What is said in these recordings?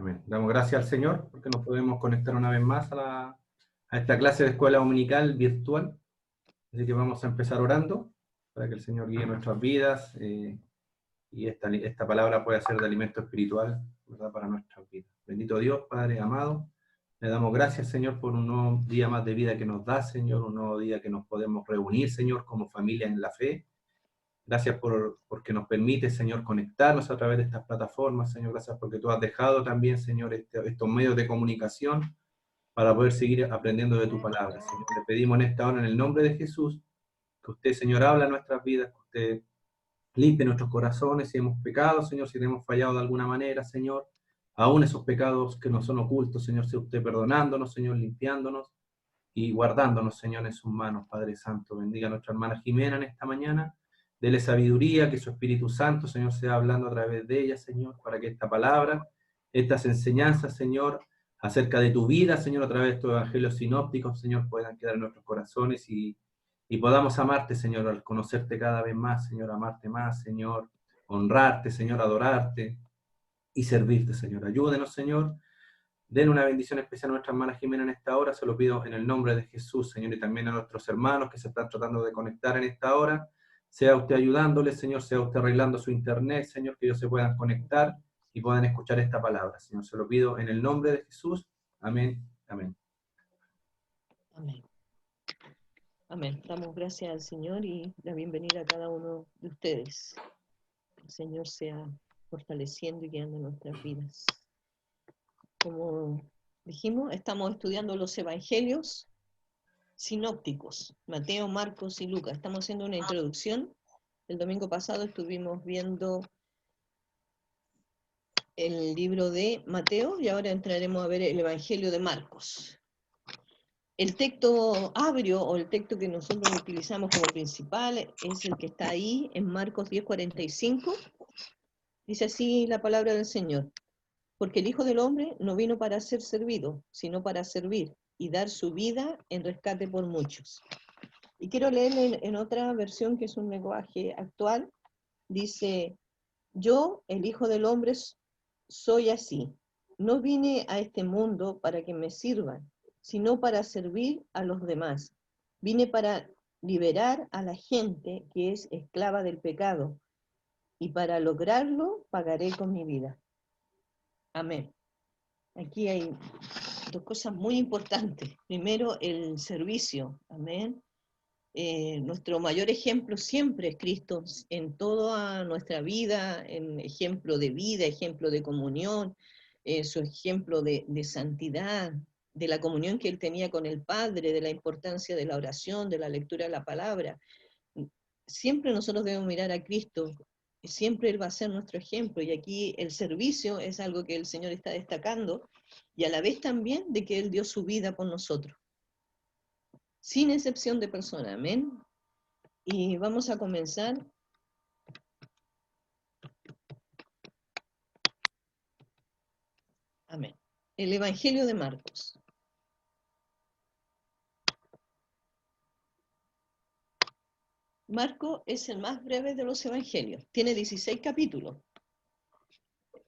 Amén. Damos gracias al Señor porque nos podemos conectar una vez más a esta clase de escuela dominical virtual. Así que vamos a empezar orando para que el Señor guíe nuestras vidas y esta palabra pueda ser de alimento espiritual, ¿verdad?, para nuestras vidas. Bendito Dios, Padre amado, le damos gracias, Señor, por un nuevo día más de vida que nos da, Señor, un nuevo día que nos podemos reunir, Señor, como familia en la fe. Gracias porque nos permite, Señor, conectarnos a través de estas plataformas, Señor. Gracias porque tú has dejado también, Señor, estos medios de comunicación para poder seguir aprendiendo de tu palabra, Señor. Le pedimos en esta hora, en el nombre de Jesús, que usted, Señor, habla en nuestras vidas, que usted limpie nuestros corazones si hemos pecado, Señor, si hemos fallado de alguna manera, Señor. Aún esos pecados que nos son ocultos, Señor, sea usted perdonándonos, Señor, limpiándonos y guardándonos, Señor, en sus manos, Padre Santo. Bendiga a nuestra hermana Jimena en esta mañana. Dele sabiduría, que su Espíritu Santo, Señor, sea hablando a través de ella, Señor, para que esta palabra, estas enseñanzas, Señor, acerca de tu vida, Señor, a través de estos evangelios sinópticos, Señor, puedan quedar en nuestros corazones y podamos amarte, Señor, al conocerte cada vez más, Señor, amarte más, Señor, honrarte, Señor, adorarte y servirte, Señor. Ayúdenos, Señor. Den una bendición especial a nuestra hermana Jimena en esta hora, se lo pido en el nombre de Jesús, Señor, y también a nuestros hermanos que se están tratando de conectar en esta hora. Sea usted ayudándoles, Señor, sea usted arreglando su internet, Señor, que ellos se puedan conectar y puedan escuchar esta palabra, Señor. Se lo pido en el nombre de Jesús. Amén. Amén. Amén. Amén. Damos gracias al Señor y la bienvenida a cada uno de ustedes. Que el Señor sea fortaleciendo y guiando nuestras vidas. Como dijimos, estamos estudiando los evangelios sinópticos, Mateo, Marcos y Lucas. Estamos haciendo una introducción. El domingo pasado estuvimos viendo el libro de Mateo y ahora entraremos a ver el evangelio de Marcos. El texto abrio o el texto que nosotros utilizamos como principal es el que está ahí en Marcos 10:45. Dice así la palabra del Señor: porque el Hijo del Hombre no vino para ser servido, sino para servir y dar su vida en rescate por muchos. Y quiero leer en otra versión que es un lenguaje actual. Dice: yo, el Hijo del Hombre, soy así. No vine a este mundo para que me sirvan, sino para servir a los demás. Vine para liberar a la gente que es esclava del pecado, y para lograrlo pagaré con mi vida. Amén. Aquí hay dos cosas muy importantes. Primero, el servicio. Amén. Nuestro mayor ejemplo siempre es Cristo en toda nuestra vida, en ejemplo de vida, ejemplo de comunión, su ejemplo de santidad, de la comunión que él tenía con el Padre, de la importancia de la oración, de la lectura de la palabra. Siempre nosotros debemos mirar a Cristo, siempre Él va a ser nuestro ejemplo, y aquí el servicio es algo que el Señor está destacando, y a la vez también de que Él dio su vida por nosotros, sin excepción de persona. Amén. Y vamos a comenzar. Amén. El Evangelio de Marcos. Marcos es el más breve de los evangelios. Tiene 16 capítulos.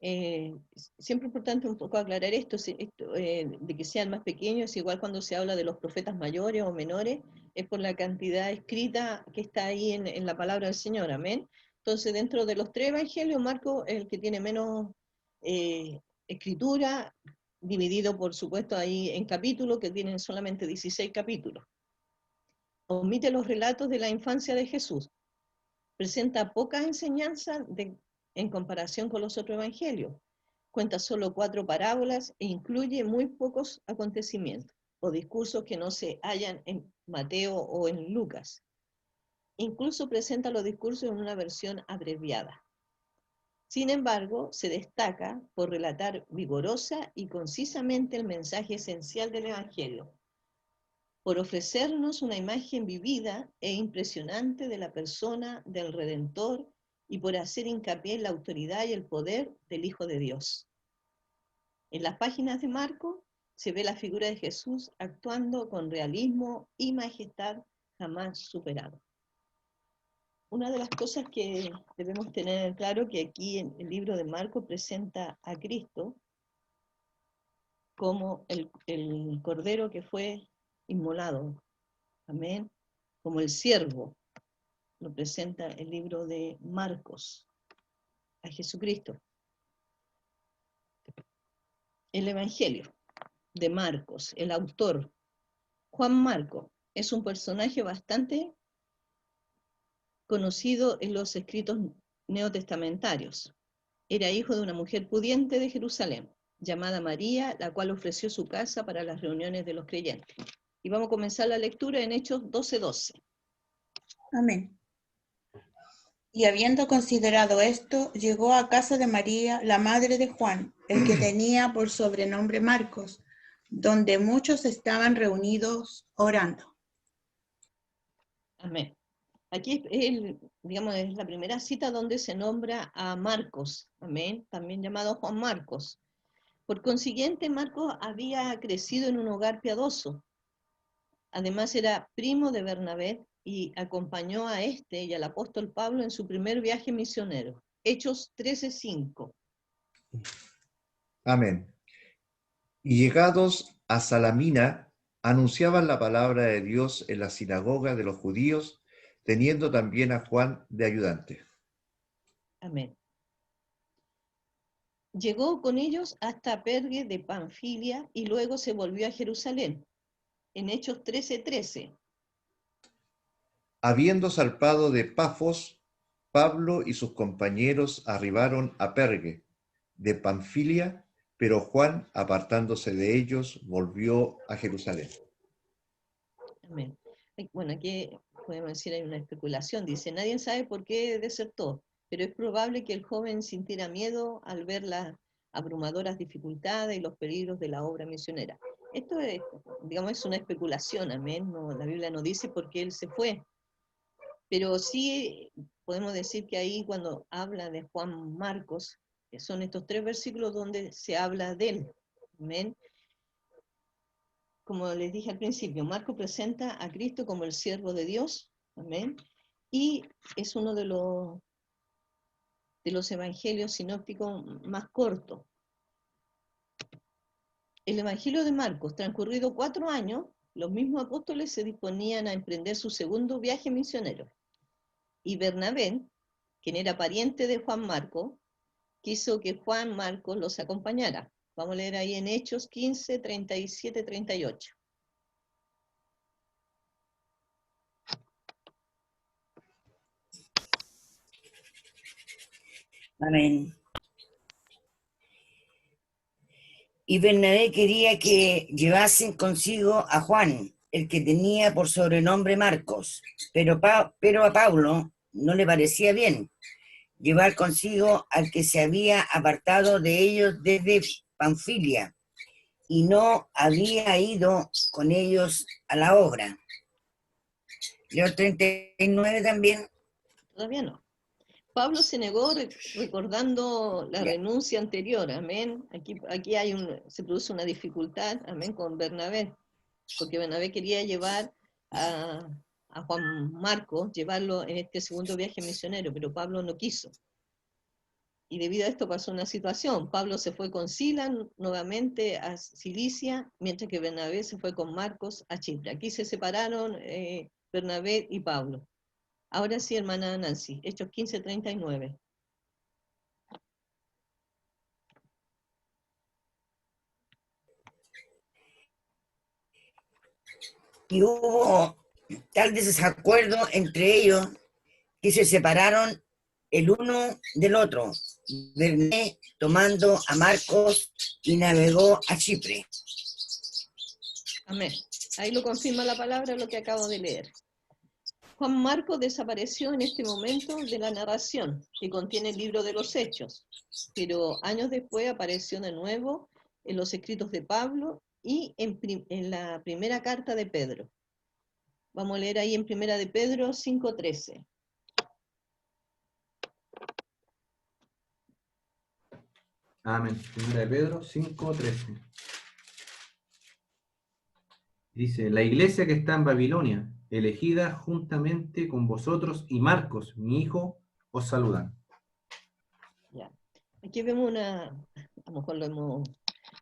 Siempre es importante un poco aclarar esto, de que sea el más pequeño. Es igual cuando se habla de los profetas mayores o menores, es por la cantidad escrita que está ahí en la palabra del Señor. Amén. Entonces, dentro de los tres evangelios, Marcos es el que tiene menos escritura, dividido, por supuesto, ahí en capítulos, que tienen solamente 16 capítulos. Omite los relatos de la infancia de Jesús. Presenta pocas enseñanzas en comparación con los otros evangelios. Cuenta solo 4 parábolas e incluye muy pocos acontecimientos o discursos que no se hallan en Mateo o en Lucas. Incluso presenta los discursos en una versión abreviada. Sin embargo, se destaca por relatar vigorosa y concisamente el mensaje esencial del evangelio, por ofrecernos una imagen vivida e impresionante de la persona del Redentor y por hacer hincapié en la autoridad y el poder del Hijo de Dios. En las páginas de Marcos se ve la figura de Jesús actuando con realismo y majestad jamás superado. Una de las cosas que debemos tener claro que aquí en el libro de Marcos presenta a Cristo como el cordero que fue inmolado. Amén. Como el siervo, lo presenta el libro de Marcos, a Jesucristo. El Evangelio de Marcos, el autor, Juan Marcos, es un personaje bastante conocido en los escritos neotestamentarios. Era hijo de una mujer pudiente de Jerusalén, llamada María, la cual ofreció su casa para las reuniones de los creyentes. Y vamos a comenzar la lectura en Hechos 12:12. Amén. Y habiendo considerado esto, llegó a casa de María, la madre de Juan, el que tenía por sobrenombre Marcos, donde muchos estaban reunidos orando. Amén. Aquí digamos, es la primera cita donde se nombra a Marcos, amén, también llamado Juan Marcos. Por consiguiente, Marcos había crecido en un hogar piadoso. Además era primo de Bernabé y acompañó a este y al apóstol Pablo en su primer viaje misionero. Hechos 13:5. Amén. Y llegados a Salamina, anunciaban la palabra de Dios en la sinagoga de los judíos, teniendo también a Juan de ayudante. Amén. Llegó con ellos hasta Pergue de Panfilia y luego se volvió a Jerusalén. En Hechos 13:13. Habiendo zarpado de Pafos, Pablo y sus compañeros arribaron a Pergue de Panfilia, pero Juan, apartándose de ellos, volvió a Jerusalén. Amén. Bueno, aquí podemos decir hay una especulación. Dice, nadie sabe por qué desertó, pero es probable que el joven sintiera miedo al ver las abrumadoras dificultades y los peligros de la obra misionera. Esto es, digamos, es una especulación, amén. No, la Biblia no dice por qué él se fue. Pero sí podemos decir que ahí cuando habla de Juan Marcos, que son estos 3 versículos donde se habla de él. Amén. Como les dije al principio, Marcos presenta a Cristo como el siervo de Dios, amén, y es uno de los evangelios sinópticos más cortos. El evangelio de Marcos, transcurrido 4 años, los mismos apóstoles se disponían a emprender su segundo viaje misionero, y Bernabé, quien era pariente de Juan Marcos, quiso que Juan Marcos los acompañara. Vamos a leer ahí en Hechos 15, 37, 38. Amén. Y Bernabé quería que llevasen consigo a Juan, el que tenía por sobrenombre Marcos, pero a Pablo no le parecía bien llevar consigo al que se había apartado de ellos desde Panfilia y no había ido con ellos a la obra. Leo 39 también. Todavía no. Pablo se negó recordando la renuncia anterior, amén. Aquí se produce una dificultad, amén, con Bernabé, porque Bernabé quería llevar a Juan Marcos, llevarlo en este segundo viaje misionero, pero Pablo no quiso. Y debido a esto pasó una situación. Pablo se fue con Silas nuevamente a Cilicia, mientras que Bernabé se fue con Marcos a Chipre. Aquí se separaron Bernabé y Pablo. Ahora sí, hermana Nancy, Hechos 15, 39. Y hubo tal desacuerdo entre ellos que se separaron el uno del otro. Bernabé tomando a Marcos y navegó a Chipre. Amén. Ahí lo confirma la palabra lo que acabo de leer. Juan Marcos desapareció en este momento de la narración que contiene el libro de los Hechos, pero años después apareció de nuevo en los escritos de Pablo y en la primera carta de Pedro. Vamos a leer ahí en primera de Pedro 5:13. Amén. Primera de Pedro 5:13. Dice, la iglesia que está en Babilonia, elegida juntamente con vosotros y Marcos, mi hijo, os saludan. Ya. Aquí vemos a lo mejor lo hemos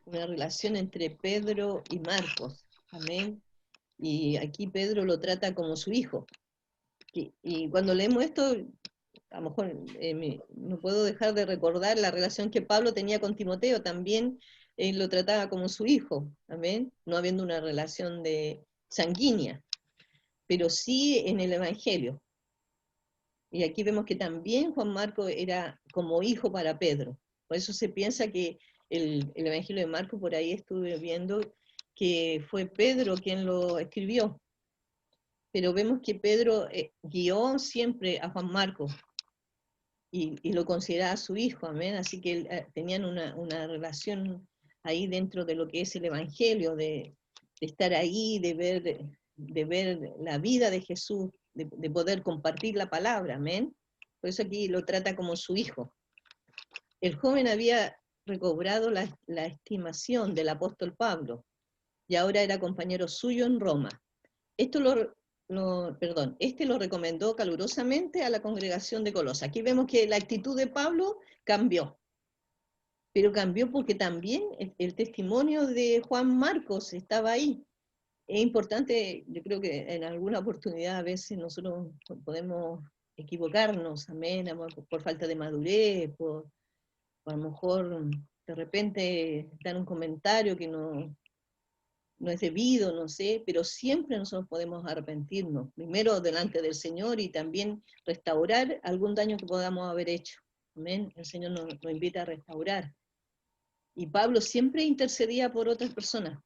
una relación entre Pedro y Marcos. Amén. Y aquí Pedro lo trata como su hijo. Y cuando leemos esto, a lo mejor no puedo dejar de recordar la relación que Pablo tenía con Timoteo. También lo trataba como su hijo. Amén. No habiendo una relación sanguínea, pero sí en el Evangelio. Y aquí vemos que también Juan Marcos era como hijo para Pedro. Por eso se piensa que el Evangelio de Marcos, por ahí estuve viendo, que fue Pedro quien lo escribió. Pero vemos que Pedro guió siempre a Juan Marcos y lo consideraba su hijo, amén. Así que tenían una relación ahí dentro de lo que es el Evangelio, de estar ahí, de ver la vida de Jesús, de poder compartir la palabra, amén. Por eso aquí lo trata como su hijo. El joven había recobrado la estimación del apóstol Pablo y ahora era compañero suyo en Roma. Este lo recomendó calurosamente a la congregación de Colosas. Aquí vemos que la actitud de Pablo cambió, pero cambió porque también el testimonio de Juan Marcos estaba ahí. Es importante, yo creo que en alguna oportunidad a veces nosotros podemos equivocarnos, amén, por falta de madurez, por a lo mejor de repente dar un comentario que no es debido, no sé, pero siempre nosotros podemos arrepentirnos, primero delante del Señor y también restaurar algún daño que podamos haber hecho. Amén. El Señor nos invita a restaurar. Y Pablo siempre intercedía por otras personas.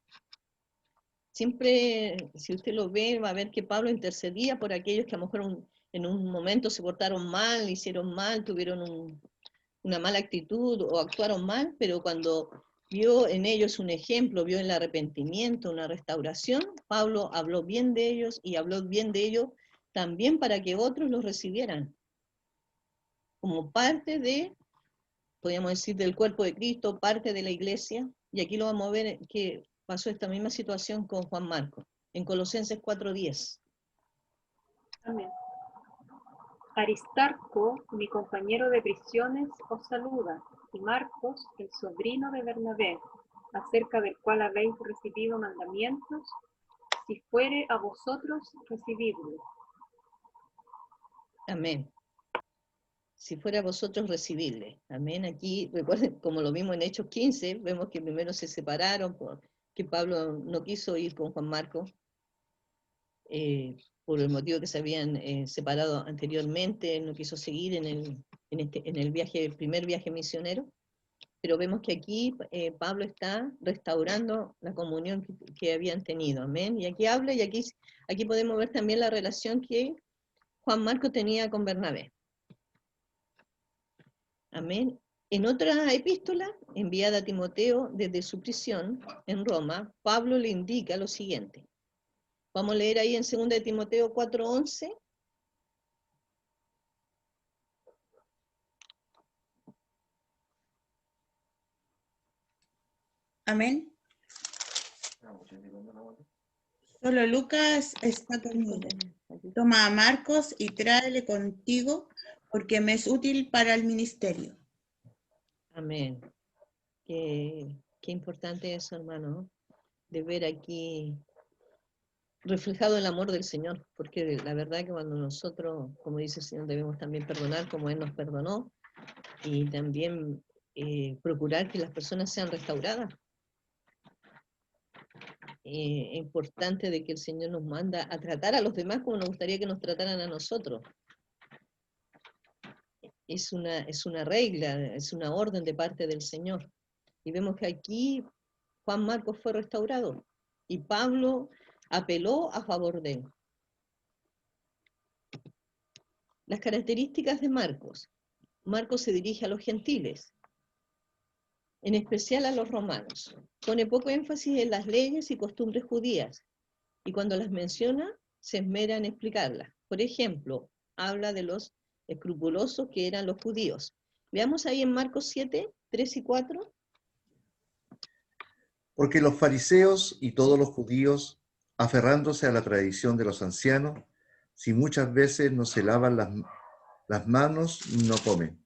Siempre, si usted lo ve, va a ver que Pablo intercedía por aquellos que a lo mejor en un momento se portaron mal, hicieron mal, tuvieron una mala actitud o actuaron mal, pero cuando vio en ellos un ejemplo, vio en el arrepentimiento, una restauración, Pablo habló bien de ellos y habló bien de ellos también para que otros los recibieran como parte podríamos decir, del cuerpo de Cristo, parte de la iglesia. Y aquí lo vamos a ver que pasó esta misma situación con Juan Marcos, en Colosenses 4:10. Amén. Aristarco, mi compañero de prisiones, os saluda, y Marcos, el sobrino de Bernabé, acerca del cual habéis recibido mandamientos, si fuere a vosotros, recibidlo. Amén. Si fuera a vosotros, recibidle. Amén. Aquí, recuerden, como lo vimos en Hechos 15, vemos que primero se separaron, porque Pablo no quiso ir con Juan Marcos, por el motivo que se habían separado anteriormente, no quiso seguir en el primer viaje misionero. Pero vemos que aquí Pablo está restaurando la comunión que habían tenido, amén. Y aquí habla, y aquí podemos ver también la relación que Juan Marcos tenía con Bernabé. Amén. En otra epístola, enviada a Timoteo desde su prisión en Roma, Pablo le indica lo siguiente. Vamos a leer ahí en 2 de Timoteo 4:11. Amén. Solo Lucas está conmigo. Toma a Marcos y tráele contigo, porque me es útil para el ministerio. Amén. Qué importante eso, hermano, de ver aquí reflejado el amor del Señor, porque la verdad que cuando nosotros, como dice el Señor, debemos también perdonar como Él nos perdonó, y también procurar que las personas sean restauradas. Es importante de que el Señor nos manda a tratar a los demás como nos gustaría que nos trataran a nosotros. Es una regla, es una orden de parte del Señor. Y vemos que aquí Juan Marcos fue restaurado y Pablo apeló a favor de él. Las características de Marcos. Marcos se dirige a los gentiles, en especial a los romanos. Pone poco énfasis en las leyes y costumbres judías, y cuando las menciona, se esmera en explicarlas. Por ejemplo, habla de los escrupulosos que eran los judíos. Veamos ahí en Marcos 7, 3 y 4. Porque los fariseos y todos los judíos, aferrándose a la tradición de los ancianos, si muchas veces no se lavan las manos, no comen.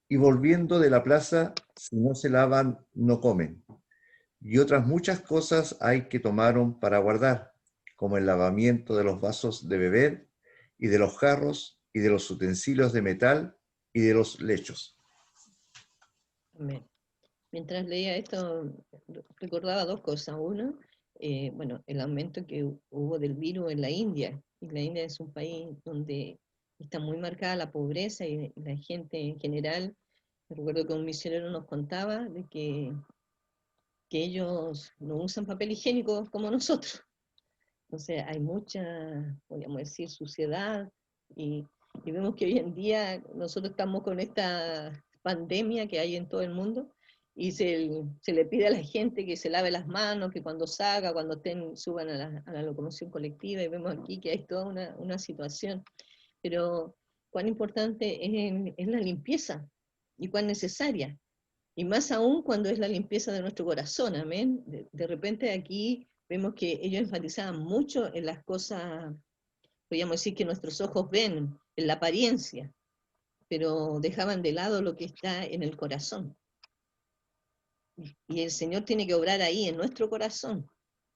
Y volviendo de la plaza, si no se lavan, no comen. Y otras muchas cosas hay que tomaron para guardar, como el lavamiento de los vasos de beber, y de los jarros, y de los utensilios de metal, y de los lechos. Amén. Mientras leía esto, recordaba dos cosas. Uno, bueno, el aumento que hubo del virus en la India. Y la India es un país donde está muy marcada la pobreza y la gente en general. Recuerdo que un misionero nos contaba de que ellos no usan papel higiénico como nosotros. Entonces hay mucha, podríamos decir, suciedad y vemos que hoy en día nosotros estamos con esta pandemia que hay en todo el mundo y se le pide a la gente que se lave las manos, que cuando salga, cuando estén, suban a la locomoción colectiva y vemos aquí que hay toda una situación. Pero cuán importante es la limpieza y cuán necesaria. Y más aún cuando es la limpieza de nuestro corazón, amén. De repente aquí vemos que ellos enfatizaban mucho en las cosas, podríamos decir que nuestros ojos ven, en la apariencia, pero dejaban de lado lo que está en el corazón. Y el Señor tiene que obrar ahí, en nuestro corazón.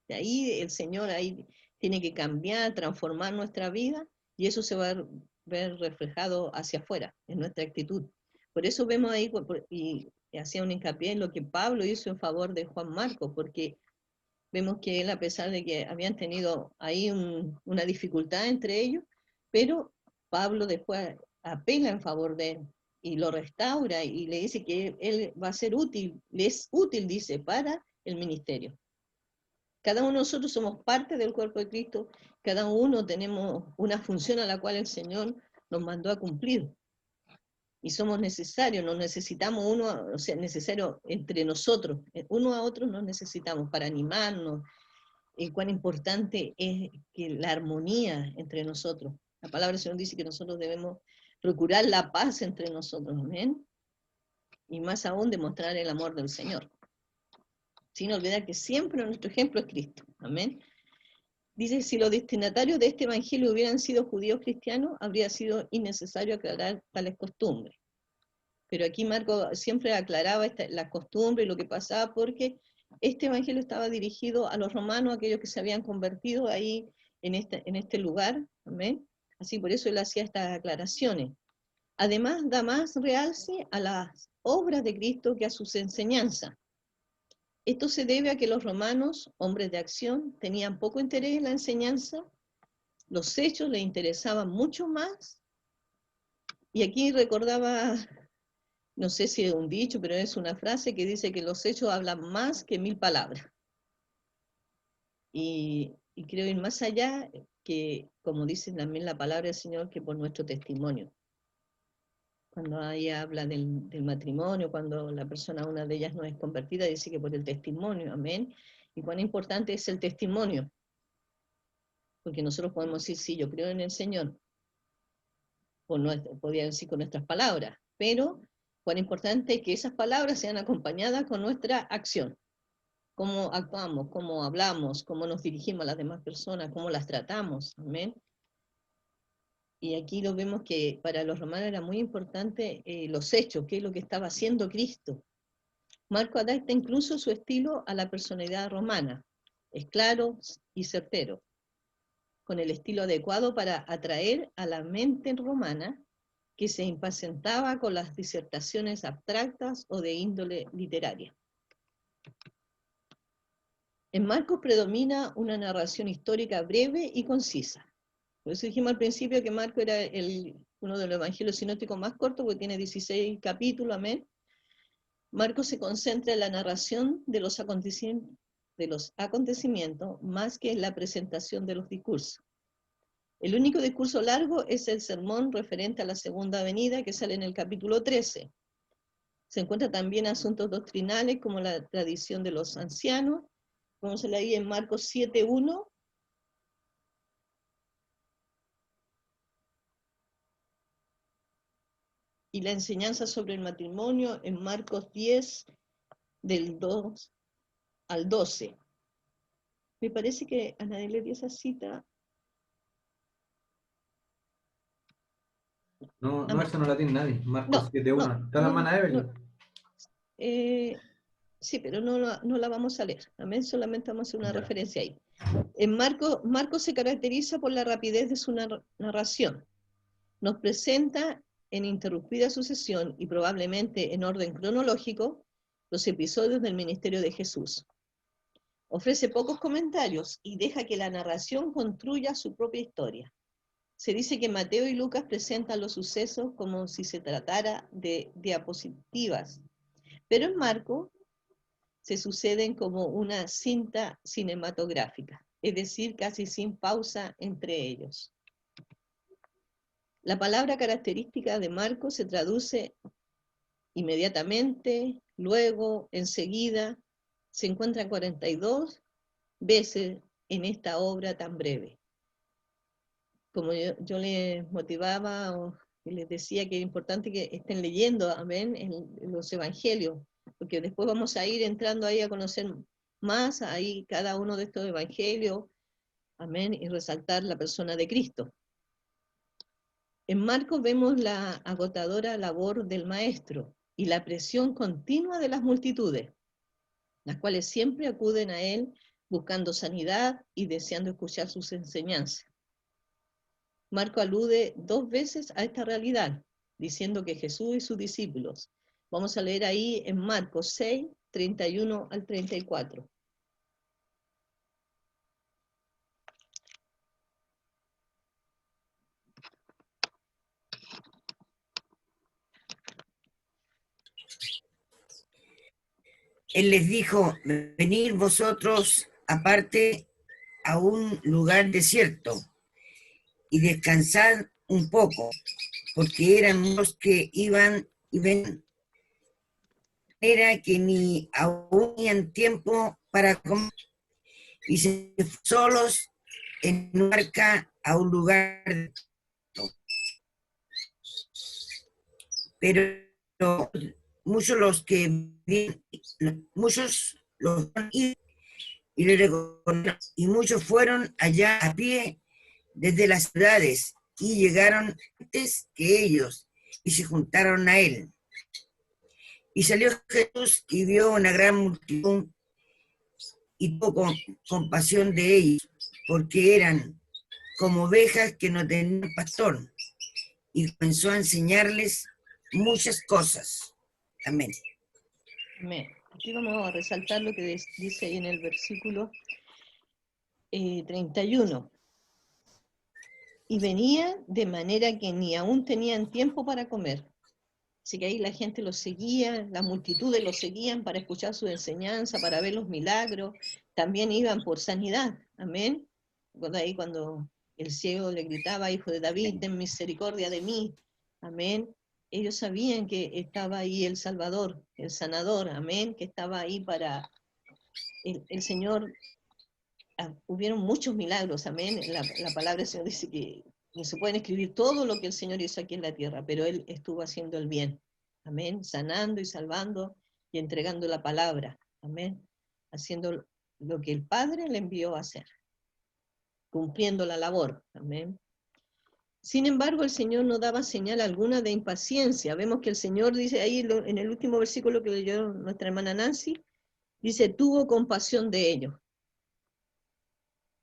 De ahí el Señor ahí tiene que cambiar, transformar nuestra vida, y eso se va a ver reflejado hacia afuera, en nuestra actitud. Por eso vemos ahí, y hacía un hincapié en lo que Pablo hizo en favor de Juan Marcos, porque vemos que él, a pesar de que habían tenido ahí una dificultad entre ellos, pero Pablo después apela en favor de él y lo restaura y le dice que él va a ser útil, le es útil, dice, para el ministerio. Cada uno de nosotros somos parte del cuerpo de Cristo, cada uno tenemos una función a la cual el Señor nos mandó a cumplir. Y somos necesarios, nos necesitamos uno, o sea, necesario entre nosotros, uno a otro nos necesitamos para animarnos, cuán importante es que la armonía entre nosotros. La palabra del Señor dice que nosotros debemos procurar la paz entre nosotros, amén, y más aún demostrar el amor del Señor, sin olvidar que siempre nuestro ejemplo es Cristo, amén. Dice, si los destinatarios de este evangelio hubieran sido judíos cristianos, habría sido innecesario aclarar tales costumbres. Pero aquí Marco siempre aclaraba la costumbre y lo que pasaba, porque este evangelio estaba dirigido a los romanos, aquellos que se habían convertido ahí en este lugar, ¿amén? Así por eso él hacía estas aclaraciones. Además, da más realce a las obras de Cristo que a sus enseñanzas. Esto se debe a que los romanos, hombres de acción, tenían poco interés en la enseñanza, los hechos les interesaban mucho más, y aquí recordaba, no sé si es un dicho, pero es una frase que dice que los hechos hablan más que 1000 palabras. Y creo ir más allá, que como dice también la palabra del Señor, que por nuestro testimonio. Cuando ahí habla del matrimonio, cuando la persona, una de ellas no es convertida, dice que por el testimonio, amén. Y cuán importante es el testimonio. Porque nosotros podemos decir, sí, yo creo en el Señor, podría decir con nuestras palabras, pero cuán importante es que esas palabras sean acompañadas con nuestra acción. Cómo actuamos, cómo hablamos, cómo nos dirigimos a las demás personas, cómo las tratamos, amén. Y aquí lo vemos que para los romanos era muy importante los hechos, qué es lo que estaba haciendo Cristo. Marco adapta incluso su estilo a la personalidad romana, es claro y certero, con el estilo adecuado para atraer a la mente romana, que se impacientaba con las disertaciones abstractas o de índole literaria. En Marcos predomina una narración histórica breve y concisa. Por eso dijimos al principio que Marcos era uno de los evangelios sinópticos más cortos, porque tiene 16 capítulos, amén. Marcos se concentra en la narración de los acontecimientos más que en la presentación de los discursos. El único discurso largo es el sermón referente a la segunda venida, que sale en el capítulo 13. Se encuentran también asuntos doctrinales como la tradición de los ancianos. Vamos a leer ahí en Marcos 7:1. Y la enseñanza sobre el matrimonio en Marcos 10, del 2 al 12. Me parece que a nadie le dio esa cita. No, esa no la tiene nadie. Marcos No, 7.1. ¿Está la hermana Evelyn? Sí, pero no la vamos a leer. Amén, solamente vamos a hacer una Ya. referencia ahí. En Marcos se caracteriza por la rapidez de su narración. Nos presenta en interrumpida sucesión y probablemente en orden cronológico los episodios del ministerio de Jesús. Ofrece pocos comentarios y deja que la narración construya su propia historia. Se dice que Mateo y Lucas presentan los sucesos como si se tratara de diapositivas, pero en Marcos se suceden como una cinta cinematográfica, es decir, casi sin pausa entre ellos. La palabra característica de Marcos se traduce inmediatamente, luego, enseguida. Se encuentra 42 veces en esta obra tan breve. Como yo les motivaba y les decía que es importante que estén leyendo, amén, en los evangelios, porque después vamos a ir entrando ahí a conocer más ahí cada uno de estos evangelios, amén, y resaltar la persona de Cristo. En Marcos vemos la agotadora labor del maestro y la presión continua de las multitudes, las cuales siempre acuden a él buscando sanidad y deseando escuchar sus enseñanzas. Marco alude 2 veces a esta realidad, diciendo que Jesús y sus discípulos. Vamos a leer ahí en Marcos 6, 31 al 34. Él les dijo: venid vosotros aparte a un lugar desierto y descansad un poco, porque eran los que iban y ven, era que ni aún tenían tiempo para comer, y se fueron solos en una barca a un lugar, pero muchos los y muchos fueron allá a pie desde las ciudades y llegaron antes que ellos y se juntaron a él. Y salió Jesús y vio una gran multitud y tuvo compasión de ellos, porque eran como ovejas que no tenían pastor, y comenzó a enseñarles muchas cosas. Amén. Amén. Aquí vamos a resaltar lo que dice ahí en el versículo 31. Y venían de manera que ni aún tenían tiempo para comer. Así que ahí la gente los seguía, las multitudes los seguían para escuchar su enseñanza, para ver los milagros. También iban por sanidad. Amén. Cuando el ciego le gritaba: hijo de David, ten misericordia de mí. Amén. Ellos sabían que estaba ahí el Salvador, el sanador. Amén. Que estaba ahí para el Señor. Hubieron muchos milagros. Amén. La palabra del Señor dice que no se pueden escribir todo lo que el Señor hizo aquí en la tierra, pero Él estuvo haciendo el bien. Amén. Sanando y salvando y entregando la palabra. Amén. Haciendo lo que el Padre le envió a hacer. Cumpliendo la labor. Amén. Sin embargo, el Señor no daba señal alguna de impaciencia. Vemos que el Señor dice ahí en el último versículo que leyó nuestra hermana Nancy, dice: tuvo compasión de ellos.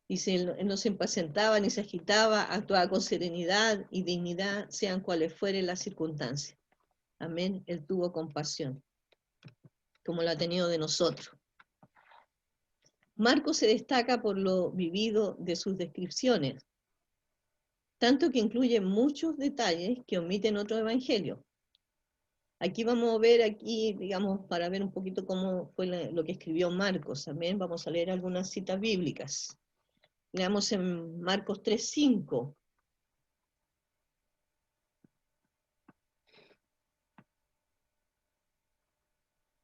Dice: él no se impacientaba ni se agitaba, actuaba con serenidad y dignidad, sean cuales fueren las circunstancias. Amén. Él tuvo compasión, como la ha tenido de nosotros. Marcos se destaca por lo vivido de sus descripciones, tanto que incluye muchos detalles que omiten otros evangelios. Aquí vamos a ver, digamos, para ver un poquito cómo fue lo que escribió Marcos. Amén. Vamos a leer algunas citas bíblicas. Leamos en Marcos 3:5.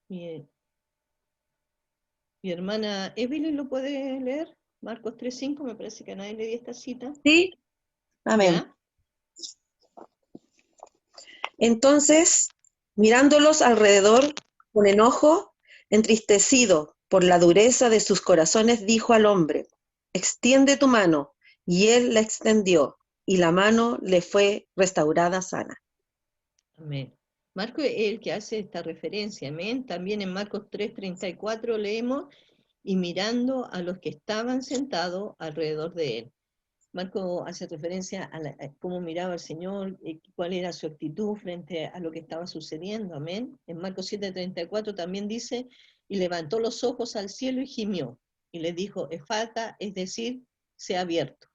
Mi hermana Evelyn lo puede leer. Marcos 3:5, me parece que a nadie le di esta cita. Sí, amén. ¿Ya? Entonces, mirándolos alrededor con enojo, entristecido por la dureza de sus corazones, dijo al hombre: extiende tu mano. Y él la extendió, y la mano le fue restaurada sana. Amén. Marcos es el que hace esta referencia, amén. También en Marcos 3:34 leemos, y mirando a los que estaban sentados alrededor de él. Marco hace referencia a cómo miraba el Señor, cuál era su actitud frente a lo que estaba sucediendo, amén. En Marcos 7:34 también dice, y levantó los ojos al cielo y gimió, y le dijo, efata, es decir, sea abierto.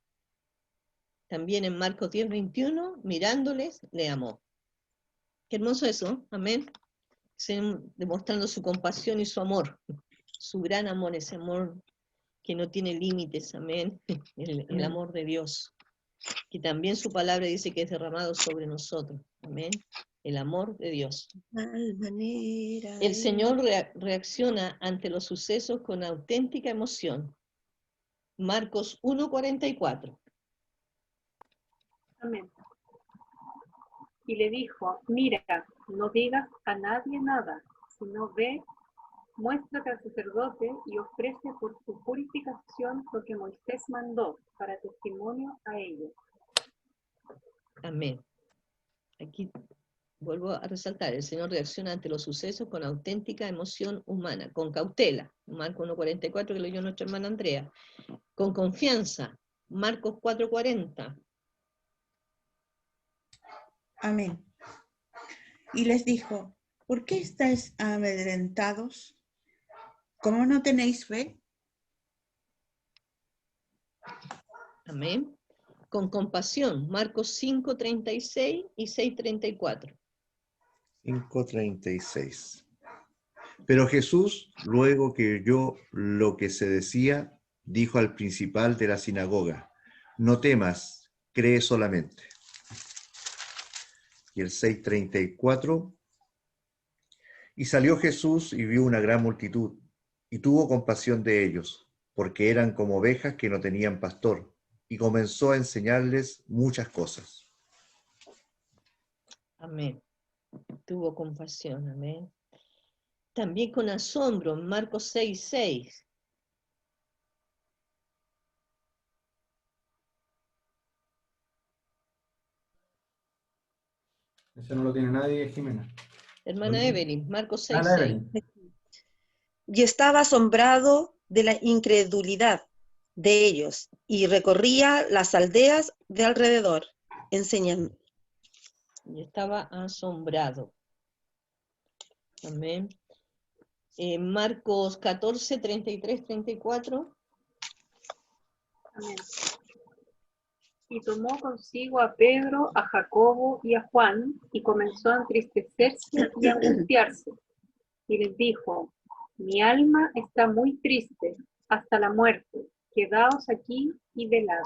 También en Marcos 10:21, mirándoles, le amó. Qué hermoso eso, amén. Demostrando su compasión y su amor, su gran amor, ese amor que no tiene límites, amén, el amor de Dios, que también su palabra dice que es derramado sobre nosotros, amén, el amor de Dios. El Señor reacciona ante los sucesos con auténtica emoción. Marcos 1:44. Amén. Y le dijo, mira, no digas a nadie nada, sino ve, muéstrate al sacerdote y ofrece por su purificación lo que Moisés mandó para testimonio a ellos. Amén. Aquí vuelvo a resaltar, el Señor reacciona ante los sucesos con auténtica emoción humana, con cautela, Marcos 1:44 que leyó nuestra hermana Andrea, con confianza, Marcos 4:40. Amén. Y les dijo, ¿por qué estáis amedrentados? ¿Cómo no tenéis fe? Amén. Con compasión, Marcos 5:36 y 6:34. 5:36. Pero Jesús, luego que oyó lo que se decía, dijo al principal de la sinagoga, no temas, cree solamente. Y el 6:34, y salió Jesús y vio una gran multitud, y tuvo compasión de ellos, porque eran como ovejas que no tenían pastor, y comenzó a enseñarles muchas cosas. Amén. Tuvo compasión, amén. También con asombro, Marcos 6:6. Ese no lo tiene nadie, Jimena. Hermana Evelyn, Marcos Ah, la 6:6. Evelyn. Y estaba asombrado de la incredulidad de ellos, y recorría las aldeas de alrededor, enseñando. Y estaba asombrado. Amén. Marcos 14, 33, 34. Amén. Y tomó consigo a Pedro, a Jacobo y a Juan, y comenzó a entristecerse y a angustiarse. Y les dijo, mi alma está muy triste hasta la muerte, quedaos aquí y velad.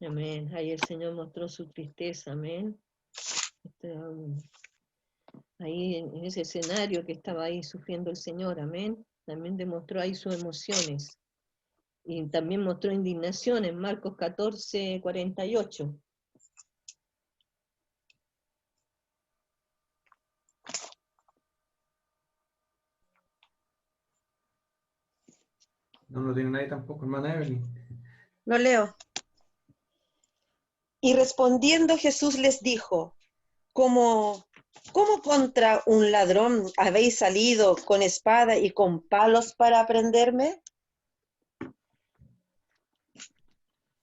Amén. Ahí el Señor mostró su tristeza, amén. Ahí en ese escenario que estaba ahí sufriendo el Señor, amén. También demostró ahí sus emociones. Y también mostró indignación en Marcos 14, 48. No lo tiene nadie tampoco, hermana Evelyn. Lo leo. Y respondiendo Jesús les dijo, ¿cómo contra un ladrón habéis salido con espada y con palos para prenderme?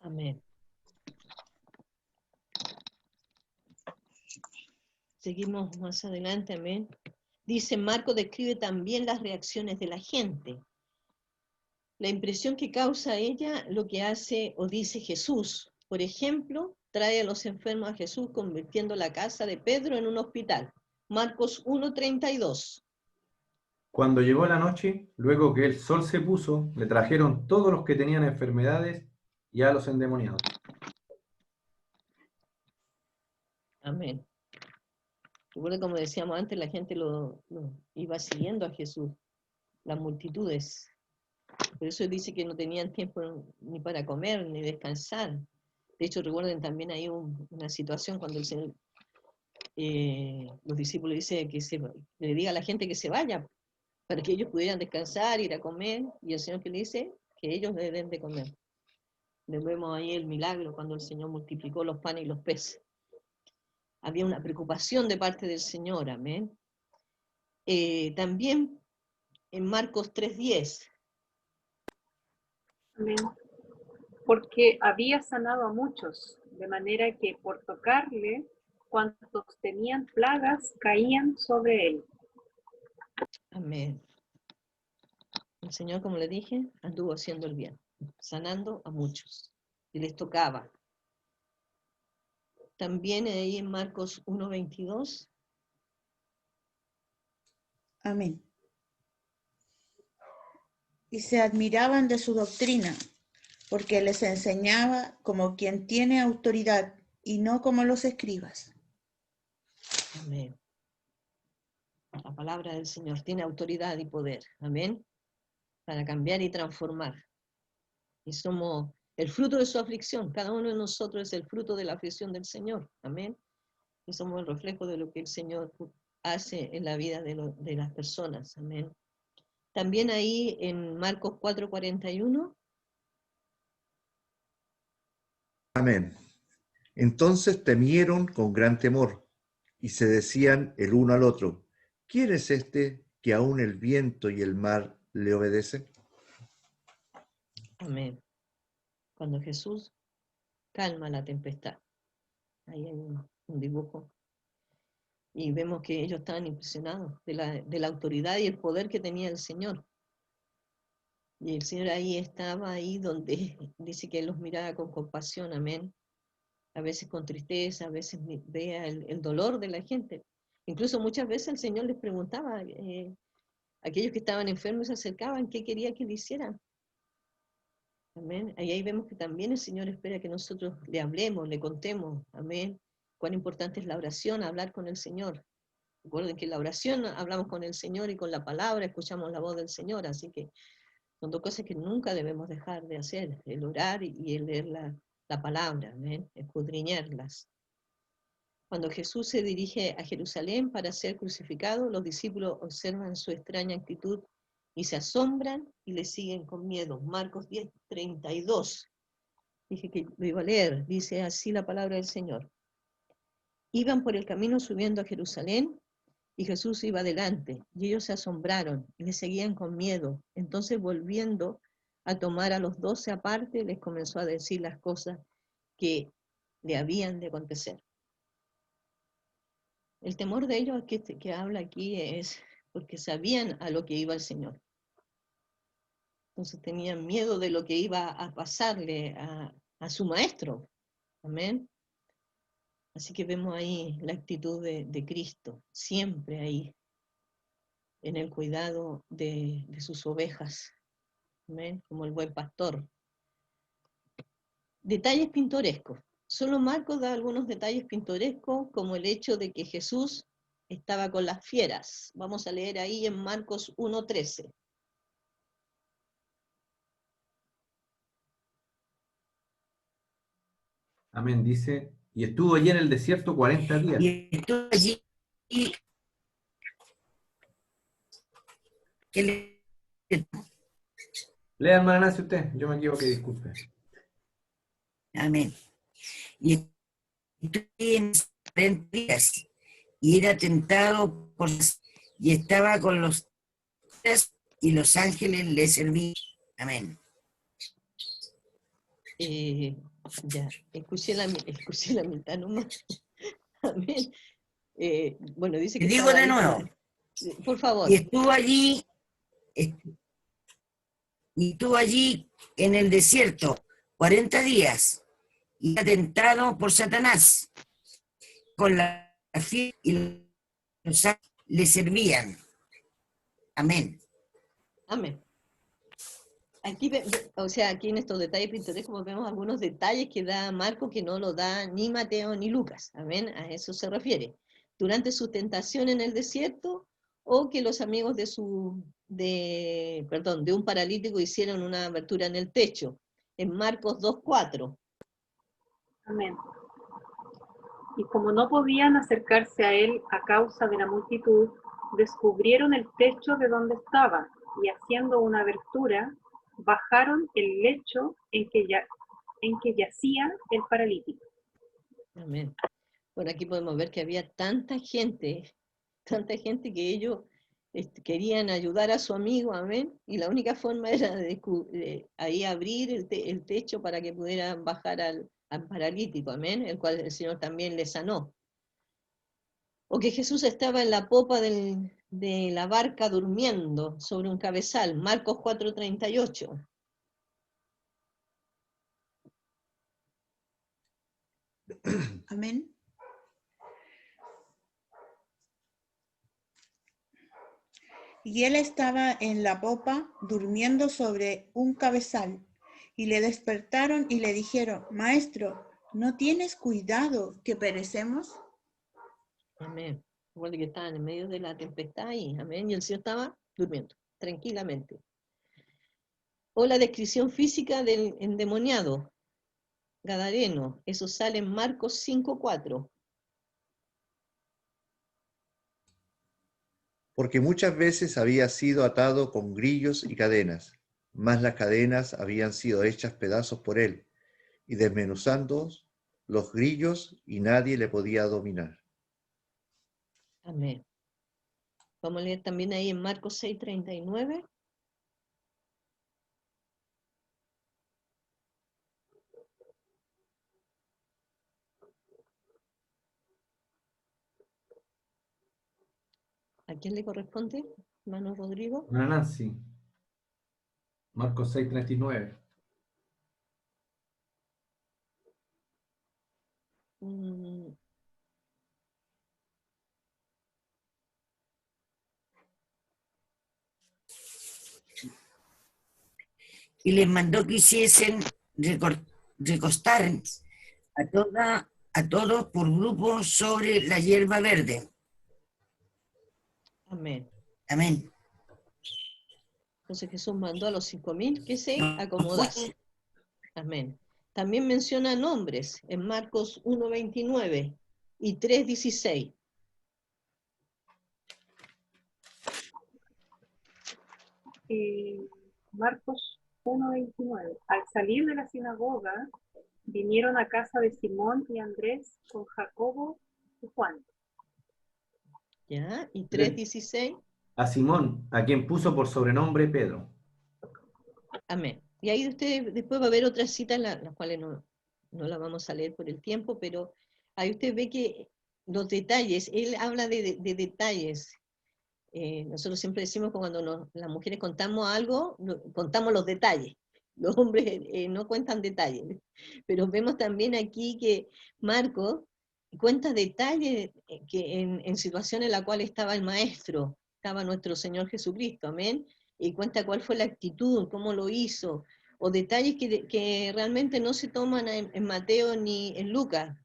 Amén. Seguimos más adelante, amén. Dice, Marco describe también las reacciones de la gente. La impresión que causa ella lo que hace o dice Jesús. Por ejemplo, trae a los enfermos a Jesús convirtiendo la casa de Pedro en un hospital. Marcos 1:32. Cuando llegó la noche, luego que el sol se puso, le trajeron todos los que tenían enfermedades y a los endemoniados. Amén. Recuerda, como decíamos antes, la gente lo iba siguiendo a Jesús, las multitudes. Por eso dice que no tenían tiempo ni para comer ni descansar. De hecho, recuerden también hay una situación cuando el Señor, los discípulos dicen que le diga a la gente que se vaya, para que ellos pudieran descansar, ir a comer, y el Señor que le dice que ellos deben de comer. Le vemos ahí el milagro cuando el Señor multiplicó los panes y los peces. había una preocupación de parte del Señor, amén. También en Marcos 3:10. Amén. Porque había sanado a muchos, de manera que por tocarle, cuantos tenían plagas caían sobre él. Amén. El Señor, como le dije, anduvo haciendo el bien, sanando a muchos, y les tocaba. También ahí en Marcos 1:22. Amén. Y se admiraban de su doctrina, porque les enseñaba como quien tiene autoridad y no como los escribas. Amén. La palabra del Señor tiene autoridad y poder, amén, para cambiar y transformar. Y somos el fruto de su aflicción. Cada uno de nosotros es el fruto de la aflicción del Señor, amén. Y somos el reflejo de lo que el Señor hace en la vida de las personas, amén. También ahí en Marcos 4:41. Amén. Entonces temieron con gran temor y se decían el uno al otro, ¿quién es este que aún el viento y el mar le obedecen? Amén. Cuando Jesús calma la tempestad. Ahí hay un dibujo. Y vemos que ellos estaban impresionados de la autoridad y el poder que tenía el Señor. Y el Señor ahí estaba, ahí donde dice que Él los miraba con compasión, amén. A veces con tristeza, a veces vea el dolor de la gente. Incluso muchas veces el Señor les preguntaba, aquellos que estaban enfermos se acercaban, ¿qué quería que le hicieran? Amén. Ahí vemos que también el Señor espera que nosotros le hablemos, le contemos, amén. Cuán importante es la oración, hablar con el Señor. Recuerden que en la oración hablamos con el Señor y con la palabra escuchamos la voz del Señor, así que son dos cosas que nunca debemos dejar de hacer, el orar y el leer la palabra, amén, escudriñarlas. Cuando Jesús se dirige a Jerusalén para ser crucificado, los discípulos observan su extraña actitud y se asombran y le siguen con miedo. Marcos 10:32. Dije que lo iba a leer, dice así la palabra del Señor. Iban por el camino subiendo a Jerusalén y Jesús iba adelante, y ellos se asombraron y le seguían con miedo. Entonces, volviendo a tomar a los 12 aparte, les comenzó a decir las cosas que le habían de acontecer. El temor de ellos que habla aquí es porque sabían a lo que iba el Señor. Entonces tenían miedo de lo que iba a pasarle a su maestro. Amén. Así que vemos ahí la actitud de Cristo, siempre ahí, en el cuidado de sus ovejas. Amén. Como el buen pastor. Detalles pintorescos. Solo Marcos da algunos detalles pintorescos, como el hecho de que Jesús estaba con las fieras. Vamos a leer ahí en Marcos 1:13. Amén, dice, y estuvo allí en el desierto 40 días. Y estuvo allí. ¿Qué le... Lea, hermana Nancy, usted, yo me equivoqué, disculpe. Amén. Y estuvo allí en 40 días y era tentado y estaba con los y los ángeles le servían. Amén. Ya, escuché la mitad nomás. Amén. Bueno, dice Te que digo estaba de ahí nuevo. por favor. Y estuvo allí en el desierto 40 días y era tentado por Satanás con la fe y los ángeles le servían. Amén. Amén. Aquí, aquí en estos detalles pintorescos vemos algunos detalles que da Marco que no lo da ni Mateo ni Lucas. Amén. A eso se refiere. Durante su tentación en el desierto, o que los amigos de un paralítico hicieron una abertura en el techo. En Marcos 2:4. Amén. Y como no podían acercarse a él a causa de la multitud, descubrieron el techo de donde estaba, y haciendo una abertura, bajaron el lecho en que yacía el paralítico. Amén. Por aquí podemos ver que había tanta gente que ellos querían ayudar a su amigo, amén, y la única forma era de ahí abrir el techo para que pudieran bajar al paralítico, amén, el cual el Señor también le sanó. O que Jesús estaba en la popa de la barca durmiendo sobre un cabezal, Marcos 4:38. Amén. Y él estaba en la popa durmiendo sobre un cabezal. Y le despertaron y le dijeron: Maestro, ¿no tienes cuidado que perecemos? Amén. Recuerde que estaban en medio de la tempestad y, amén, y el Señor estaba durmiendo, tranquilamente. O la descripción física del endemoniado, gadareno, eso sale en Marcos 5:4. Porque muchas veces había sido atado con grillos y cadenas, mas las cadenas habían sido hechas pedazos por él, y desmenuzando los grillos, y nadie le podía dominar. Amén. Vamos a leer también ahí en Marcos 6:39. ¿A quién le corresponde, hermano Rodrigo? Hermana Nancy. Marcos 6:39. Mm, Y les mandó que hiciesen recostar a todos por grupos sobre la hierba verde. amén. Amén. Entonces Jesús mandó a los 5.000 que se acomodasen. Amén. También menciona nombres en Marcos 1:29 y 3:16. Marcos 1:29. Al salir de la sinagoga, vinieron a casa de Simón y Andrés con Jacobo y Juan. ¿Ya? Y 3:16. A Simón, a quien puso por sobrenombre Pedro. Amén. Y ahí usted después va a haber otras citas, las cuales no las vamos a leer por el tiempo, pero ahí usted ve que los detalles, él habla de detalles. Nosotros siempre decimos que cuando las mujeres contamos algo, contamos los detalles. Los hombres no cuentan detalles. Pero vemos también aquí que Marcos cuenta detalles que en situaciones en la cual estaba el maestro, estaba nuestro Señor Jesucristo, amén, y cuenta cuál fue la actitud, cómo lo hizo, o detalles que realmente no se toman en Mateo ni en Lucas,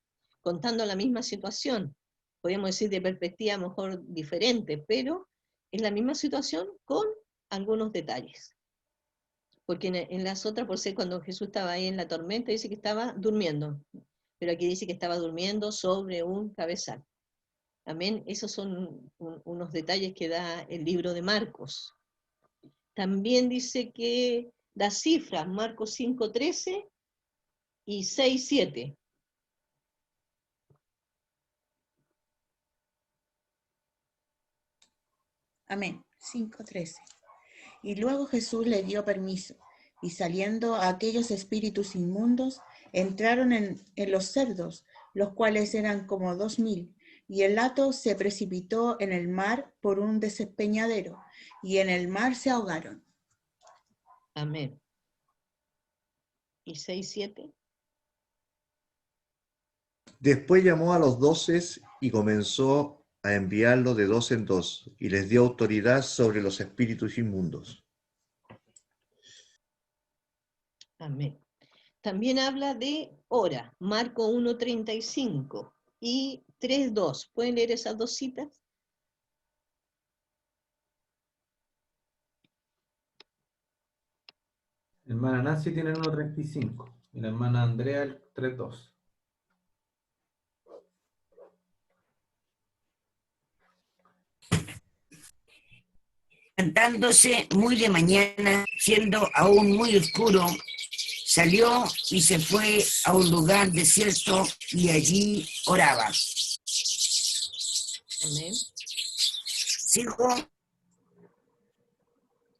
contando la misma situación. Podríamos decir de perspectiva mejor diferente, pero es la misma situación con algunos detalles. Porque en las otras, por ser cuando Jesús estaba ahí en la tormenta, dice que estaba durmiendo, pero aquí dice que estaba durmiendo sobre un cabezal. Amén. Esos son unos detalles que da el libro de Marcos. También dice que da cifras, Marcos 5:13 y 6:7. Amén. 5:13. Y luego Jesús le dio permiso, y saliendo a aquellos espíritus inmundos, entraron en los cerdos, los cuales eran como 2.000, y el hato se precipitó en el mar por un despeñadero, y en el mar se ahogaron. Amén. ¿Y 6:7? Después llamó a los 12 y comenzó a enviarlos de 2 en 2, y les dio autoridad sobre los espíritus inmundos. Amén. También habla de hora, Marco 1:35 y 3:2. ¿Pueden leer esas dos citas? La hermana Nancy tiene el 1:35 y la hermana Andrea el 3:2. Levantándose muy de mañana, siendo aún muy oscuro, salió y se fue a un lugar desierto y allí oraba. Amén. ¿Sigo?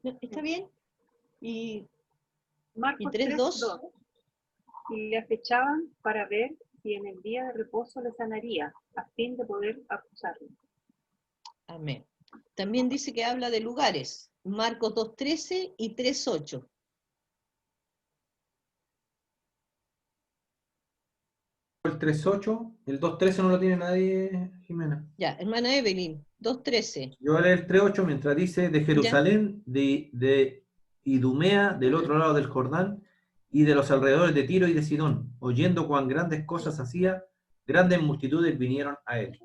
No, ¿está bien? Y Marcos 3:2. 3:2. Y le acechaban para ver si en el día de reposo le sanaría, a fin de poder acusarlo. Amén. También dice que habla de lugares. Marcos 2:13 y 3:8. El 3.8, el 2.13 no lo tiene nadie, Jimena. Ya, hermana Evelyn, 2:13. Yo voy a leer el 3.8 mientras dice, de Jerusalén, de Idumea, del otro lado del Jordán, y de los alrededores de Tiro y de Sidón, oyendo cuán grandes cosas hacía, grandes multitudes vinieron a él.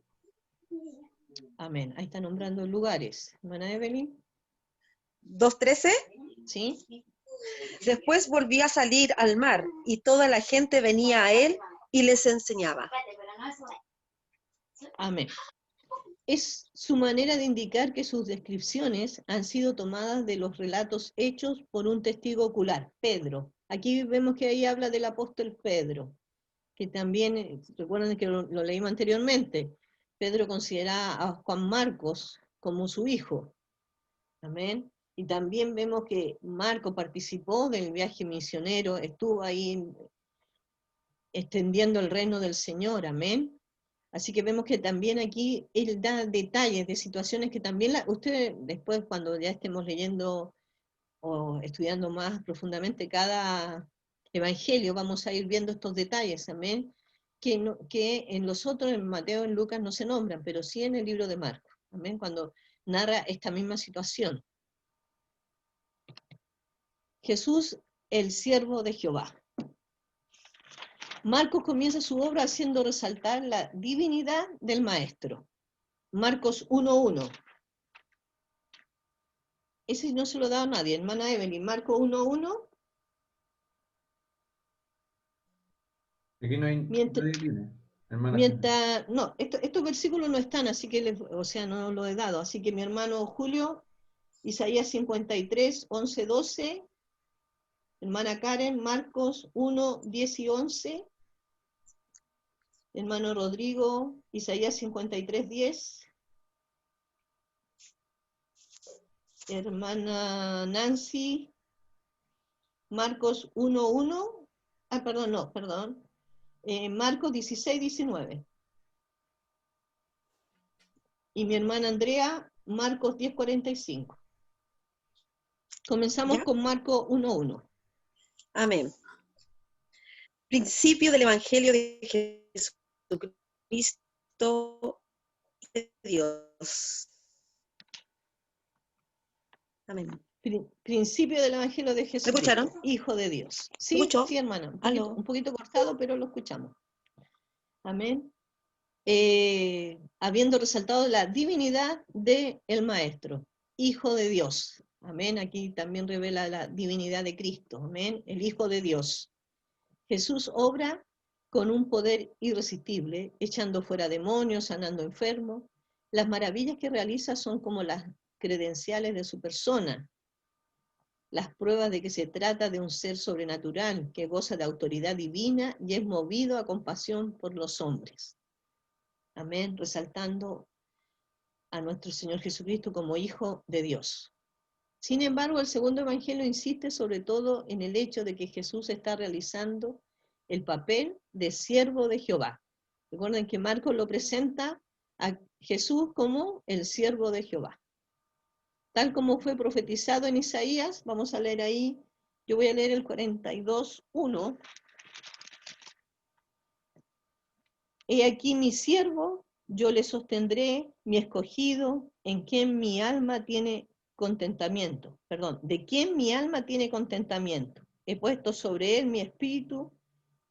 Amén. Ahí está nombrando lugares. Hermana Evelyn, 2:13. ¿sí? Después volvía a salir al mar, y toda la gente venía a él y les enseñaba. Amén. Es su manera de indicar que sus descripciones han sido tomadas de los relatos hechos por un testigo ocular, Pedro. Aquí vemos que ahí habla del apóstol Pedro, que también, recuerden que lo leímos anteriormente, Pedro consideraba a Juan Marcos como su hijo. Amén. Y también vemos que Marco participó del viaje misionero, estuvo ahí extendiendo el reino del Señor. Amén. Así que vemos que también aquí él da detalles de situaciones que también ustedes después cuando ya estemos leyendo o estudiando más profundamente cada evangelio, vamos a ir viendo estos detalles, amén, que en los otros, en Mateo, en Lucas, no se nombran, pero sí en el libro de Marcos, amén, cuando narra esta misma situación. Jesús, el siervo de Jehová. Marcos comienza su obra haciendo resaltar la divinidad del Maestro. Marcos 1:1. Ese no se lo da a nadie, hermana Evelyn. Marcos 1:1. Aquí no hay Mientras, nadie tiene, hermana Jimena. no, estos versículos no están, así que, o sea, no lo he dado. Así que mi hermano Julio, Isaías 53, 11, 12. Hermana Karen, Marcos 1, 10 y 11. Hermano Rodrigo, Isaías 53, 10. Hermana Nancy, Marcos 1:1. Ah, perdón, no, perdón. Marcos 16, 19. Y mi hermana Andrea, Marcos 10, 45. Comenzamos ¿Ya? con Marcos 1:1. Amén. Principio del Evangelio de Jesucristo de Dios. Amén. Principio del Evangelio de Jesucristo, escucharon? Hijo de Dios. Sí, ¿Escuchó? sí, hermana, Aló. un poquito cortado, pero lo escuchamos. Amén. Habiendo resaltado la divinidad del Maestro, Hijo de Dios. Amén. Aquí también revela la divinidad de Cristo. Amén. El Hijo de Dios. Jesús obra con un poder irresistible, echando fuera demonios, sanando enfermos. Las maravillas que realiza son como las credenciales de su persona, las pruebas de que se trata de un ser sobrenatural que goza de autoridad divina y es movido a compasión por los hombres. Amén, resaltando a nuestro Señor Jesucristo como Hijo de Dios. Sin embargo, el segundo evangelio insiste sobre todo en el hecho de que Jesús está realizando el papel de siervo de Jehová. Recuerden que Marcos lo presenta a Jesús como el siervo de Jehová. Tal como fue profetizado en Isaías, vamos a leer ahí, yo voy a leer el 42:1. He aquí mi siervo, yo le sostendré, mi escogido, en quien mi alma tiene contentamiento. Perdón, de quien mi alma tiene contentamiento. He puesto sobre él mi espíritu,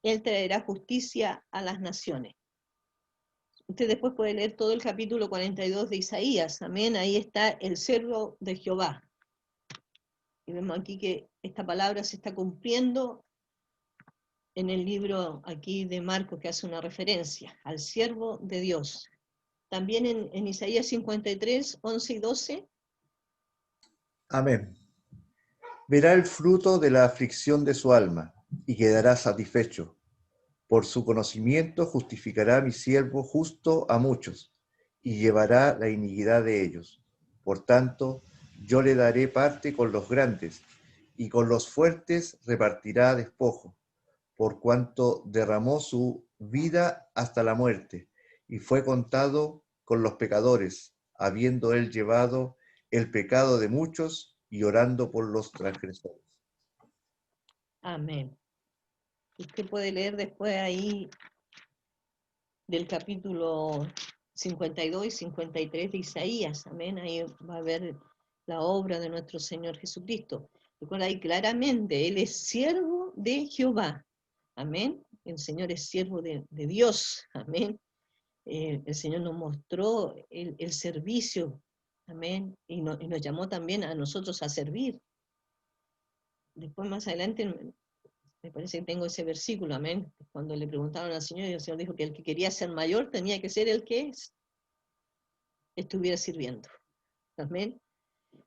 él traerá justicia a las naciones. Usted después puede leer todo el capítulo 42 de Isaías, amén, ahí está el siervo de Jehová. Y vemos aquí que esta palabra se está cumpliendo en el libro aquí de Marcos, que hace una referencia al siervo de Dios. También en Isaías 53, 11 y 12. Amén. Verá el fruto de la aflicción de su alma, y quedará satisfecho. Por su conocimiento justificará mi siervo justo a muchos, y llevará la iniquidad de ellos. Por tanto, yo le daré parte con los grandes, y con los fuertes repartirá despojo, por cuanto derramó su vida hasta la muerte, y fue contado con los pecadores, habiendo él llevado el pecado de muchos y orando por los transgresores. Amén. Usted puede leer después ahí del capítulo 52 y 53 de Isaías. Amén. Ahí va a ver la obra de nuestro Señor Jesucristo. Recuerda ahí claramente, Él es siervo de Jehová. Amén. El Señor es siervo de Dios. Amén. El Señor nos mostró el servicio. Amén. Y nos llamó también a nosotros a servir. Después más adelante me parece que tengo ese versículo, amén. Cuando le preguntaron al Señor, y el Señor dijo que el que quería ser mayor tenía que ser el que estuviera sirviendo. Amén.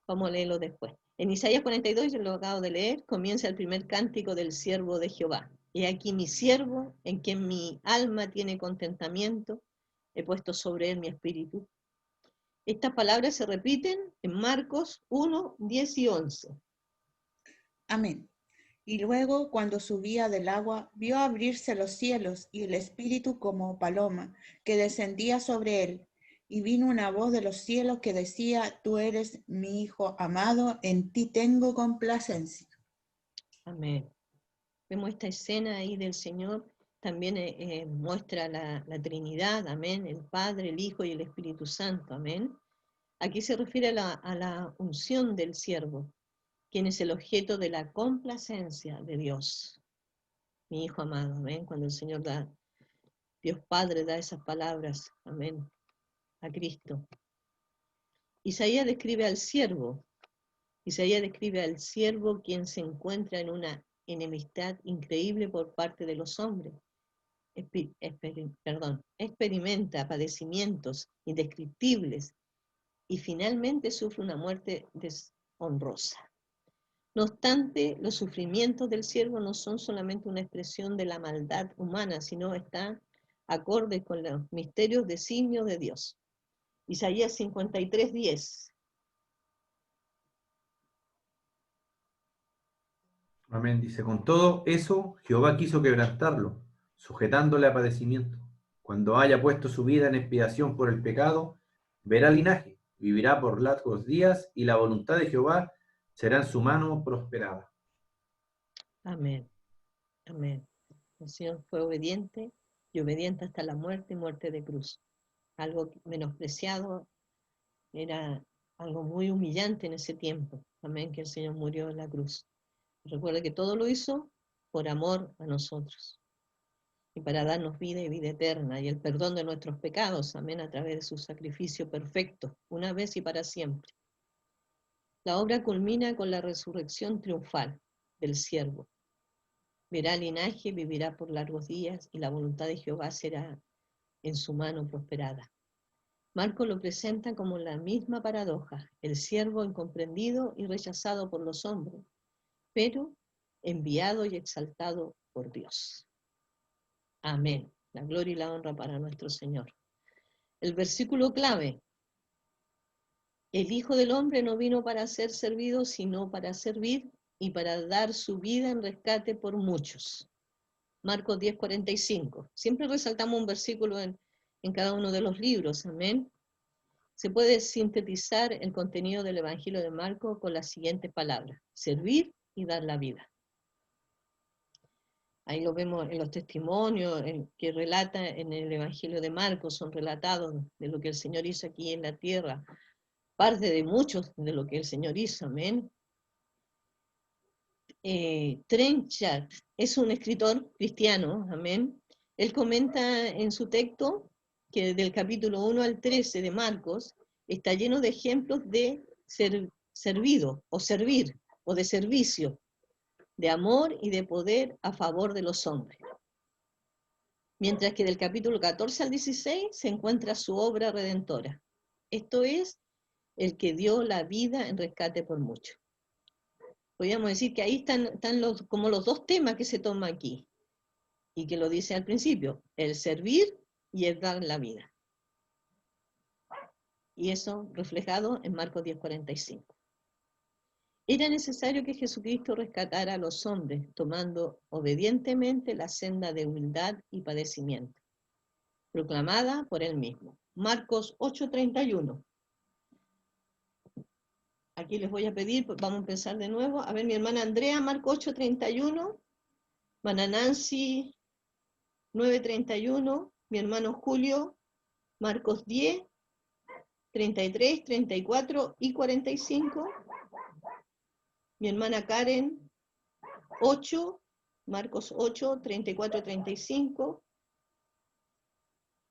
Vamos a leerlo después. En Isaías 42, yo lo acabo de leer, comienza el primer cántico del siervo de Jehová. He aquí mi siervo, en quien mi alma tiene contentamiento, he puesto sobre él mi espíritu. Estas palabras se repiten en Marcos 1, 10 y 11. Amén. Y luego, cuando subía del agua, vio abrirse los cielos y el Espíritu como paloma, que descendía sobre él. Y vino una voz de los cielos que decía, tú eres mi Hijo amado, en ti tengo complacencia. Amén. Vemos esta escena ahí del Señor, también muestra la Trinidad, amén, el Padre, el Hijo y el Espíritu Santo, amén. Aquí se refiere a la unción del siervo, quien es el objeto de la complacencia de Dios. Mi Hijo amado, amén, cuando el Señor Dios Padre da esas palabras, amén, a Cristo. Isaías describe al siervo quien se encuentra en una enemistad increíble por parte de los hombres. Experimenta padecimientos indescriptibles y finalmente sufre una muerte deshonrosa. No obstante, los sufrimientos del siervo no son solamente una expresión de la maldad humana, sino están acordes con los misterios designios de Dios. Isaías 53:10. Amén. Dice, con todo eso, Jehová quiso quebrantarlo, sujetándole a padecimiento. Cuando haya puesto su vida en expiación por el pecado, verá linaje, vivirá por largos días, y la voluntad de Jehová será en su mano prosperada. Amén. Amén. El Señor fue obediente y obediente hasta la muerte y muerte de cruz. Algo menospreciado, era algo muy humillante en ese tiempo. Amén, que el Señor murió en la cruz. Recuerda que todo lo hizo por amor a nosotros y para darnos vida y vida eterna y el perdón de nuestros pecados, amén, a través de su sacrificio perfecto, una vez y para siempre. La obra culmina con la resurrección triunfal del siervo. Verá linaje, vivirá por largos días y la voluntad de Jehová será en su mano prosperada. Marcos lo presenta como la misma paradoja, el siervo incomprendido y rechazado por los hombres, pero enviado y exaltado por Dios. Amén. La gloria y la honra para nuestro Señor. El versículo clave. El Hijo del Hombre no vino para ser servido, sino para servir y para dar su vida en rescate por muchos. Marcos 10:45. Siempre resaltamos un versículo en cada uno de los libros. Amén. Se puede sintetizar el contenido del Evangelio de Marcos con las siguientes palabras: servir y dar la vida. Ahí lo vemos en los testimonios que relata en el Evangelio de Marcos, son relatados de lo que el Señor hizo aquí en la tierra, parte de muchos de lo que el Señor hizo, amén. Trenchard es un escritor cristiano, amén. Él comenta en su texto que del capítulo 1 al 13 de Marcos está lleno de ejemplos de servido o servir o de servicio, de amor y de poder a favor de los hombres. Mientras que del capítulo 14 al 16 se encuentra su obra redentora. Esto es, el que dio la vida en rescate por muchos. podríamos decir que ahí están como los dos temas que se toma aquí, y que lo dice al principio, el servir y el dar la vida. Y eso reflejado en Marcos 10:45. Era necesario que Jesucristo rescatara a los hombres, tomando obedientemente la senda de humildad y padecimiento, proclamada por él mismo. Marcos 8:31. Aquí les voy a pedir, vamos a empezar de nuevo. A ver, mi hermana Andrea, Marcos 8:31. Hermana Nancy, 9:31. Mi hermano Julio, Marcos 10, 33, 34 y 45. Mi hermana Karen, 8, Marcos 8, 34, 35.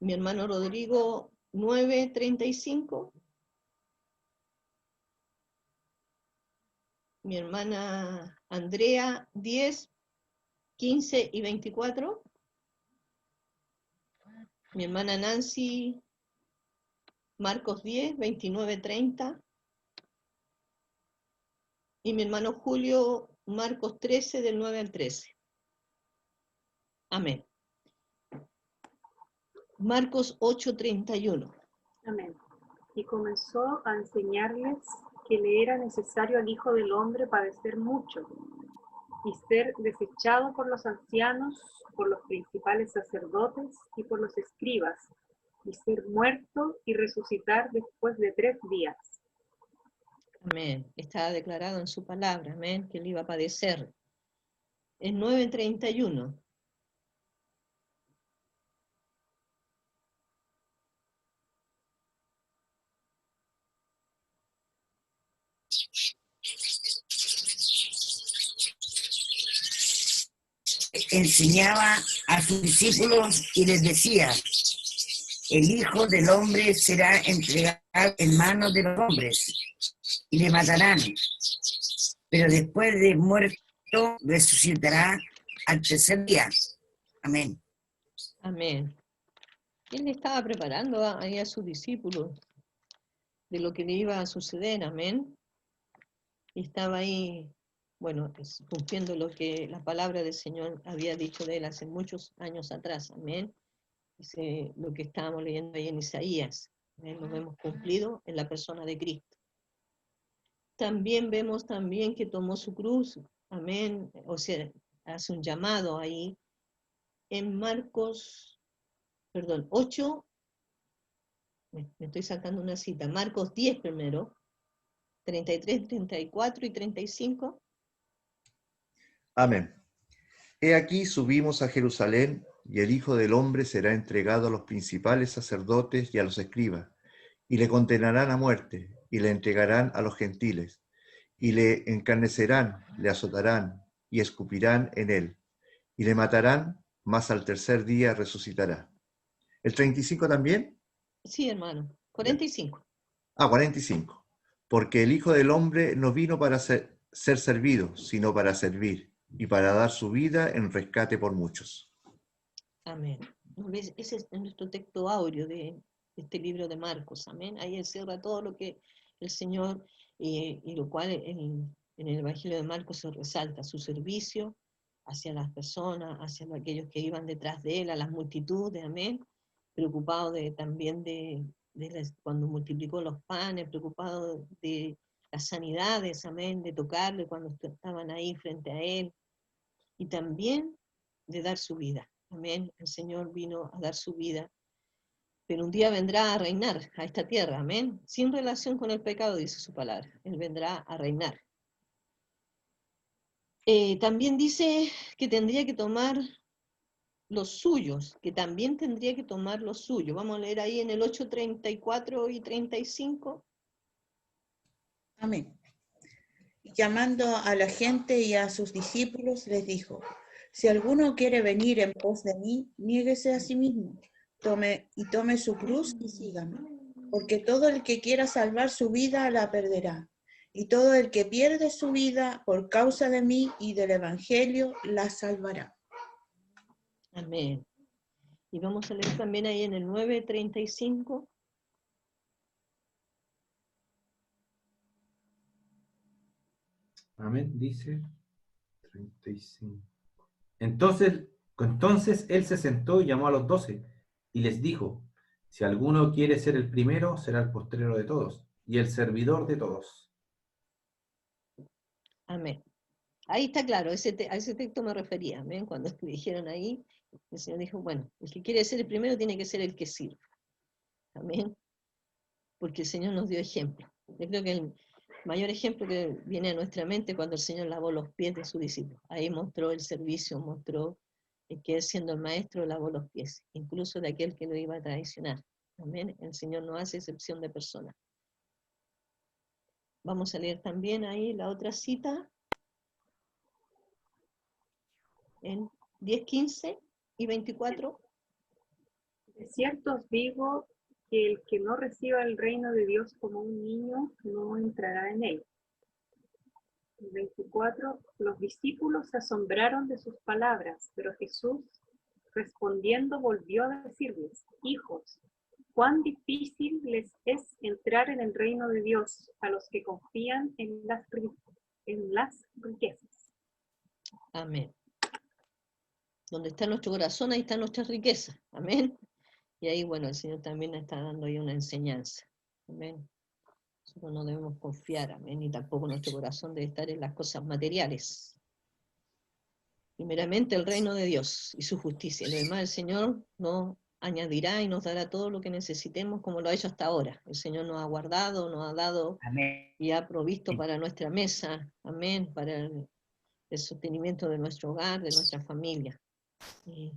Mi hermano Rodrigo, 9, 35. Mi hermana Andrea, 10, 15 y 24. Mi hermana Nancy, Marcos 10, 29, 30. Y mi hermano Julio, Marcos 13, del 9 al 13. Amén. Marcos 8:31. Amén. Y comenzó a enseñarles que le era necesario al Hijo del Hombre padecer mucho y ser desechado por los ancianos, por los principales sacerdotes y por los escribas, y ser muerto y resucitar después de 3 días. Amén. Está declarado en su palabra, amén, que él iba a padecer. En 9:31. Enseñaba a sus discípulos y les decía: el Hijo del Hombre será entregado en manos de los hombres y le matarán, pero después de muerto resucitará al tercer día. Amén. Amén. Él estaba preparando ahí a sus discípulos de lo que le iba a suceder, amén. Y estaba ahí, bueno, cumpliendo lo que la palabra del Señor había dicho de él hace muchos años atrás, amén. Lo que estábamos leyendo ahí en Isaías, amén, lo hemos cumplido en la persona de Cristo. También vemos también que tomó su cruz, amén, o sea, hace un llamado ahí en Marcos, 8, me estoy sacando una cita, Marcos 10 primero, 33, 34 y 35. Amén. He aquí subimos a Jerusalén, y el Hijo del Hombre será entregado a los principales sacerdotes y a los escribas, y le condenarán a muerte, y le entregarán a los gentiles, y le encarnecerán, le azotarán, y escupirán en él, y le matarán, mas al tercer día resucitará. ¿El 35 también? Sí, hermano, 45. 45. Porque el Hijo del Hombre no vino para ser servido, sino para servir, y para dar su vida en rescate por muchos. Amén. Ese es nuestro texto áureo de este libro de Marcos, amén. Ahí encierra todo lo que el Señor, y lo cual en el Evangelio de Marcos se resalta, su servicio hacia las personas, hacia aquellos que iban detrás de él, a las multitudes, amén. Preocupado también de cuando multiplicó los panes, preocupado de las sanidades, amén, de tocarle cuando estaban ahí frente a él, y también de dar su vida. Amén. El Señor vino a dar su vida, pero un día vendrá a reinar a esta tierra, amén. Sin relación con el pecado, dice su palabra. Él vendrá a reinar. También dice que tendría que tomar los suyos, que también tendría que tomar los suyos. Vamos a leer ahí en el 8:34 y 35. Amén. Y llamando a la gente y a sus discípulos, les dijo: si alguno quiere venir en pos de mí, niéguese a sí mismo, tome su cruz y sígame. Porque todo el que quiera salvar su vida la perderá, y todo el que pierde su vida por causa de mí y del Evangelio la salvará. Amén. Y vamos a leer también ahí en el 9:35. Amén, dice 35. Entonces él se sentó y llamó a los 12 y les dijo, si alguno quiere ser el primero, será el postrero de todos y el servidor de todos. Amén. Ahí está claro, a ese texto me refería, amén. Cuando le dijeron ahí, el Señor dijo, bueno, el que quiere ser el primero tiene que ser el que sirva. Amén. Porque el Señor nos dio ejemplo. Yo creo que el mayor ejemplo que viene a nuestra mente cuando el Señor lavó los pies de sus discípulos. Ahí mostró el servicio, mostró que él siendo el maestro lavó los pies, incluso de aquel que lo iba a traicionar. Amén. El Señor no hace excepción de personas. Vamos a leer también ahí la otra cita, en 10, 15 y 24. De cierto os digo que el que no reciba el reino de Dios como un niño no entrará en él. 24. Los discípulos se asombraron de sus palabras, pero Jesús, respondiendo, volvió a decirles, hijos, cuán difícil les es entrar en el reino de Dios a los que confían en las riquezas. Amén. Donde está nuestro corazón, ahí está nuestra riqueza. Amén. Y ahí, bueno, el Señor también está dando ahí una enseñanza. Amén. Nosotros no debemos confiar, amén, y tampoco nuestro corazón debe estar en las cosas materiales. Primeramente el reino de Dios y su justicia. Lo demás el Señor nos añadirá y nos dará todo lo que necesitemos como lo ha hecho hasta ahora. El Señor nos ha guardado, nos ha dado Amén. y ha provisto para nuestra mesa, amén, para el sostenimiento de nuestro hogar, de nuestra familia. Y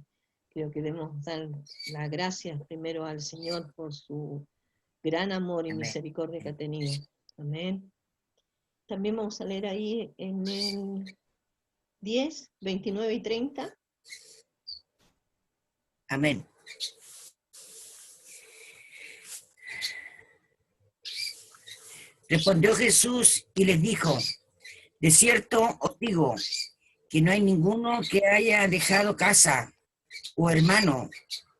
creo que debemos dar las gracias primero al Señor por su gran amor y Amén. misericordia que ha tenido. Amén. También vamos a leer ahí en el 10, 29 y 30. Amén. Respondió Jesús y les dijo, de cierto os digo que no hay ninguno que haya dejado casa, o hermano,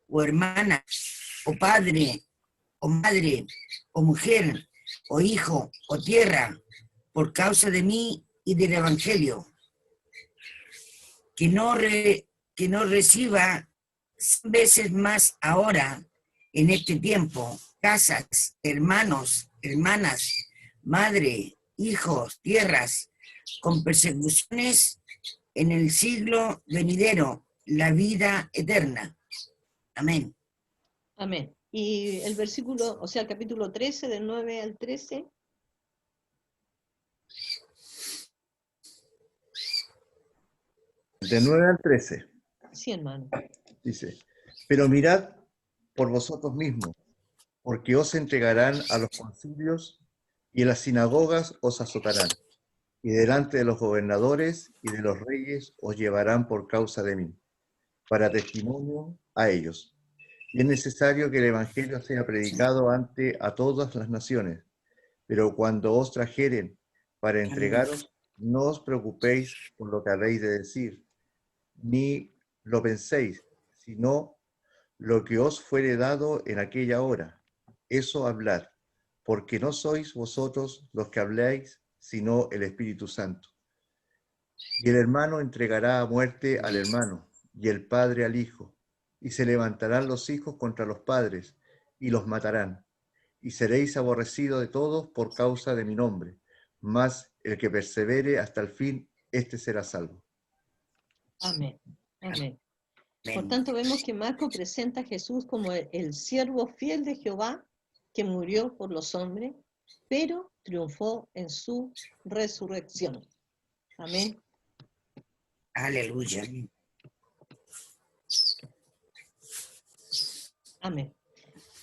o hermana, o padre, o madre, o mujer, o hijo, o tierra, por causa de mí y del Evangelio, que no reciba 100 veces más ahora, en este tiempo, casas, hermanos, hermanas, madre, hijos, tierras, con persecuciones en el siglo venidero, la vida eterna. Amén. Amén. Y el versículo, o sea, el capítulo 13, del 9 al 13. De 9 al 13, Sí, hermano. dice, pero mirad por vosotros mismos, porque os entregarán a los concilios y en las sinagogas os azotarán, y delante de los gobernadores y de los reyes os llevarán por causa de mí, para testimonio a ellos. Y es necesario que el Evangelio sea predicado ante a todas las naciones, pero cuando os trajeren para entregaros, no os preocupéis por lo que habéis de decir, ni lo penséis, sino lo que os fuere dado en aquella hora. Eso hablad, porque no sois vosotros los que habláis, sino el Espíritu Santo. Y el hermano entregará a muerte al hermano, y el padre al hijo, y se levantarán los hijos contra los padres, y los matarán. Y seréis aborrecidos de todos por causa de mi nombre, mas el que persevere hasta el fin, éste será salvo. Amén. Amén. Por Amén. tanto, vemos que Marcos presenta a Jesús como el siervo fiel de Jehová, que murió por los hombres, pero triunfó en su resurrección. Amén. Aleluya. Amén.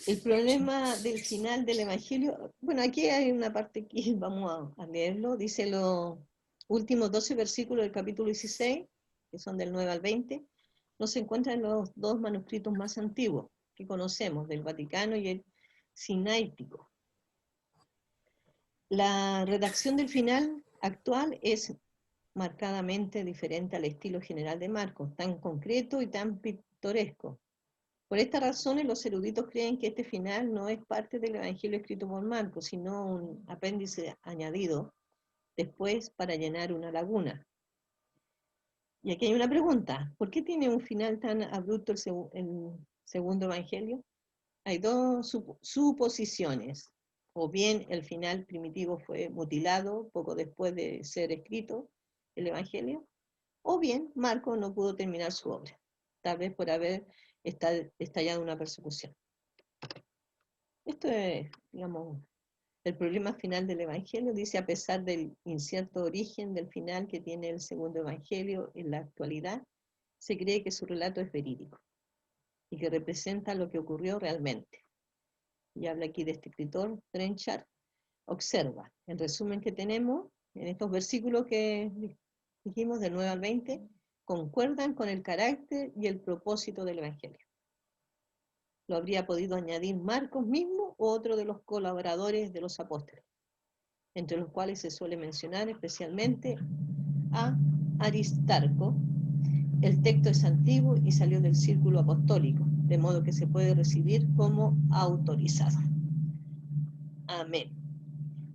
El problema del final del Evangelio, bueno, aquí hay una parte que vamos a leerlo, dice los últimos 12 versículos del capítulo 16, que son del 9 al 20, no se encuentran en los dos manuscritos más antiguos que conocemos, del Vaticano y el Sinaítico. La redacción del final actual es marcadamente diferente al estilo general de Marcos, tan concreto y tan pintoresco. Por estas razones, los eruditos creen que este final no es parte del Evangelio escrito por Marcos, sino un apéndice añadido después para llenar una laguna. Y aquí hay una pregunta, ¿por qué tiene un final tan abrupto el segundo evangelio? Hay dos suposiciones, o bien el final primitivo fue mutilado poco después de ser escrito el evangelio, o bien Marcos no pudo terminar su obra, tal vez por haber estallado una persecución. Esto es, digamos, el problema final del Evangelio. Dice, a pesar del incierto origen del final que tiene el segundo Evangelio en la actualidad, se cree que su relato es verídico y que representa lo que ocurrió realmente. Y habla aquí de este escritor, Trenchard. Observa, el resumen que tenemos en estos versículos que dijimos del 9 al 20, concuerdan con el carácter y el propósito del Evangelio. Lo habría podido añadir Marcos mismo u otro de los colaboradores de los apóstoles, entre los cuales se suele mencionar especialmente a Aristarco. El texto es antiguo y salió del círculo apostólico, de modo que se puede recibir como autorizado. Amén.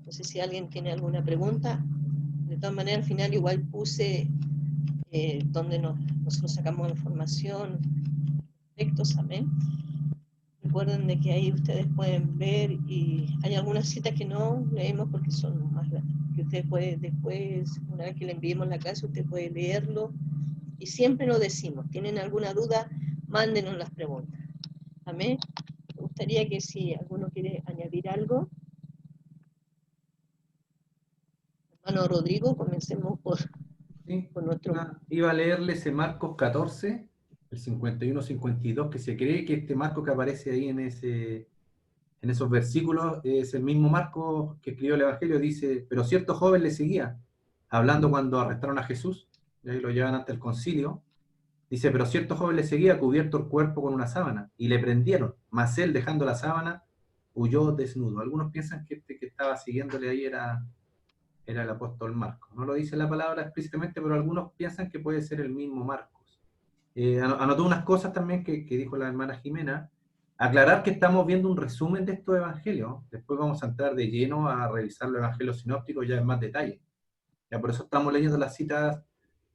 No sé si alguien tiene alguna pregunta. De todas maneras, al final igual puse donde nosotros sacamos información, textos, amén. Recuerden de que ahí ustedes pueden ver, y hay algunas citas que no leemos porque son más grandes, que ustedes pueden después, una vez que le enviemos la clase, usted puede leerlo, y siempre lo decimos. ¿Tienen alguna duda? Mándenos las preguntas. Amén. Me gustaría que si alguno quiere añadir algo. Hermano Rodrigo, comencemos por Sí, nuestro... iba a leerles en Marcos 14, el 51-52, que se cree que este Marcos que aparece ahí en esos versículos es el mismo Marcos que escribió el Evangelio. Dice, pero cierto joven le seguía, hablando cuando arrestaron a Jesús, y ahí lo llevan ante el concilio. Dice, pero cierto joven le seguía, cubierto el cuerpo con una sábana, y le prendieron, mas él, dejando la sábana, huyó desnudo. Algunos piensan que este que estaba siguiéndole ahí era el apóstol Marcos. No lo dice la palabra explícitamente, pero algunos piensan que puede ser el mismo Marcos. Anotó unas cosas también que dijo la hermana Jimena. Aclarar que estamos viendo un resumen de estos evangelios. Después vamos a entrar de lleno a revisar los evangelios sinópticos ya en más detalle. Ya por eso estamos leyendo las citas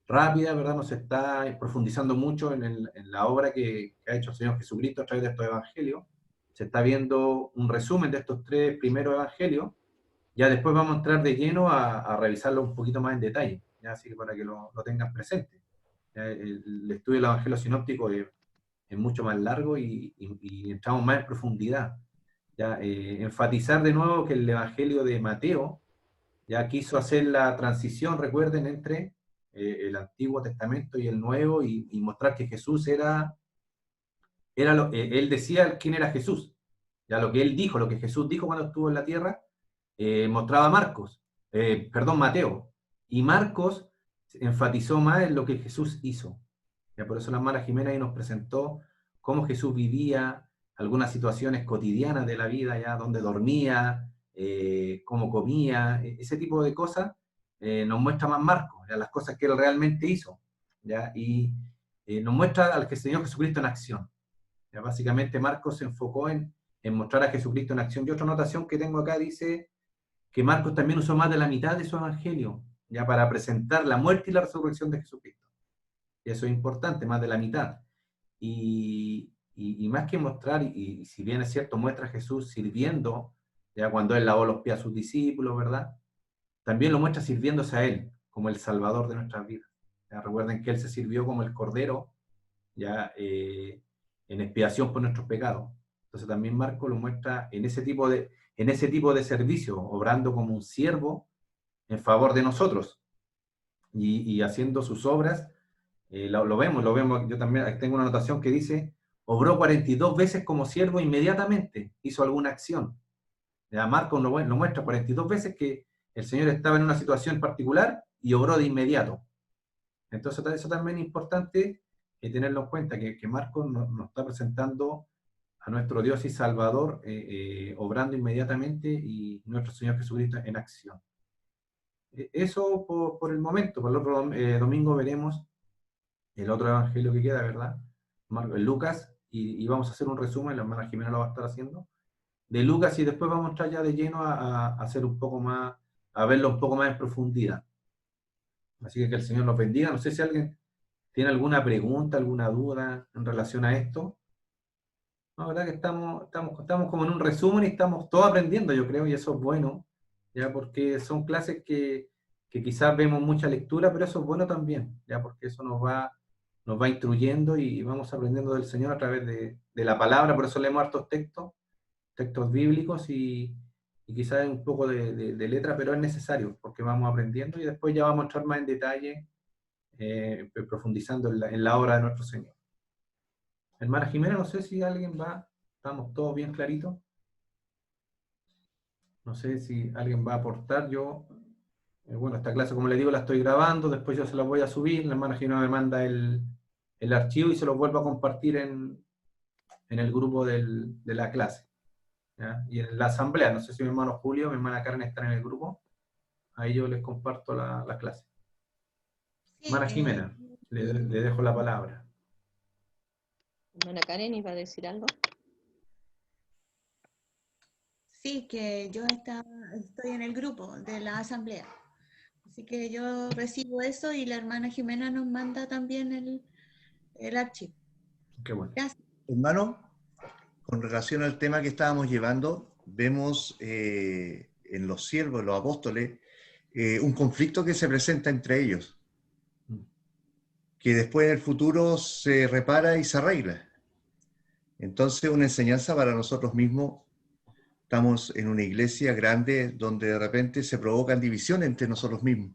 rápidas, ¿verdad? Nos está profundizando mucho en la obra que ha hecho el Señor Jesucristo a través de estos evangelios. Se está viendo un resumen de estos 3 primeros evangelios. Ya después vamos a entrar de lleno a revisarlo un poquito más en detalle, ¿ya? Así que para que lo tengan presente. El estudio del Evangelio Sinóptico es mucho más largo y entramos más en profundidad. ¿Ya? Enfatizar de nuevo que el Evangelio de Mateo ya quiso hacer la transición, recuerden, entre el Antiguo Testamento y el Nuevo, y mostrar que Jesús él decía quién era Jesús. Ya lo que él dijo, lo que Jesús dijo cuando estuvo en la tierra, mostraba Mateo. Y Marcos enfatizó más en lo que Jesús hizo. Ya por eso la hermana Jimena ahí nos presentó cómo Jesús vivía, algunas situaciones cotidianas de la vida, ya donde dormía, cómo comía, ese tipo de cosas nos muestra más Marcos, ya, las cosas que él realmente hizo. ¿Ya? Y nos muestra al Señor Jesucristo en acción. ¿Ya? Básicamente Marcos se enfocó en mostrar a Jesucristo en acción. Y otra anotación que tengo acá dice que Marcos también usó más de la mitad de su evangelio, ya para presentar la muerte y la resurrección de Jesucristo. Y eso es importante, más de la mitad. Y más que mostrar, y si bien es cierto, muestra a Jesús sirviendo, ya cuando él lavó los pies a sus discípulos, ¿verdad? También lo muestra sirviéndose a él, como el Salvador de nuestras vidas. Ya recuerden que él se sirvió como el Cordero, ya en expiación por nuestros pecados. Entonces también Marcos lo muestra en ese tipo de servicio, obrando como un siervo en favor de nosotros y haciendo sus obras. Lo vemos, yo también tengo una anotación que dice, obró 42 veces como siervo inmediatamente, hizo alguna acción. Ya Marcos lo muestra 42 veces que el Señor estaba en una situación particular y obró de inmediato. Entonces eso también es importante tenerlo en cuenta, que Marcos nos está presentando a nuestro Dios y Salvador obrando inmediatamente, y nuestro Señor Jesucristo en acción. Eso por el momento. Por el otro domingo veremos el otro evangelio que queda, ¿verdad? Lucas, y vamos a hacer un resumen, la hermana Jimena lo va a estar haciendo, de Lucas, y después vamos a entrar ya de lleno a hacer un poco más a verlo un poco más en profundidad. Así que el Señor nos bendiga. No sé si alguien tiene alguna pregunta, alguna duda en relación a esto. No, la verdad que estamos como en un resumen y estamos todos aprendiendo, yo creo, y eso es bueno, ya porque son clases que quizás vemos mucha lectura, pero eso es bueno también, ya porque eso nos va instruyendo y vamos aprendiendo del Señor a través de la palabra. Por eso leemos hartos textos bíblicos y quizás un poco de letra, pero es necesario porque vamos aprendiendo y después ya vamos a entrar más en detalle, profundizando en la obra de nuestro Señor. Hermana Jimena, no sé si alguien va, estamos todos bien claritos. No sé si alguien va a aportar. Yo, bueno, esta clase, como le digo, la estoy grabando, después yo se la voy a subir, la hermana Jimena me manda el archivo y se lo vuelvo a compartir en el grupo de la clase, ¿ya? Y en la asamblea, no sé si mi hermano Julio, mi hermana Karen están en el grupo, ahí yo les comparto la clase. Sí, Hermana Jimena, le dejo la palabra. Hermana Karen, ¿iba a decir algo? sí, que yo estoy en el grupo de la asamblea. Así que yo recibo eso y la hermana Jimena nos manda también el archivo. Qué bueno. Gracias. Hermano, con relación al tema que estábamos llevando, vemos en los siervos, los apóstoles, un conflicto que se presenta entre ellos, que después en el futuro se repara y se arregla. Entonces, una enseñanza para nosotros mismos. Estamos en una iglesia grande donde de repente se provocan divisiones entre nosotros mismos.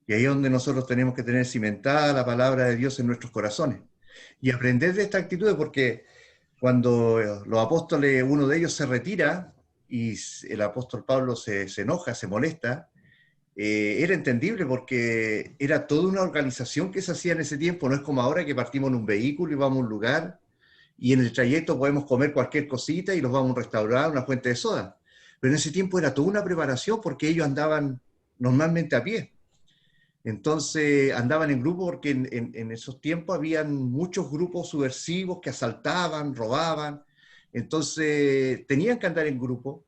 Y ahí es donde nosotros tenemos que tener cimentada la palabra de Dios en nuestros corazones. Y aprender de esta actitud, porque cuando los apóstoles, uno de ellos se retira y el apóstol Pablo se enoja, se molesta, era entendible porque era toda una organización que se hacía en ese tiempo. No es como ahora que partimos en un vehículo y vamos a un lugar y en el trayecto podemos comer cualquier cosita y los vamos a un restaurante, una fuente de soda. Pero en ese tiempo era toda una preparación porque ellos andaban normalmente a pie. Entonces andaban en grupo porque en esos tiempos habían muchos grupos subversivos que asaltaban, robaban. Entonces tenían que andar en grupo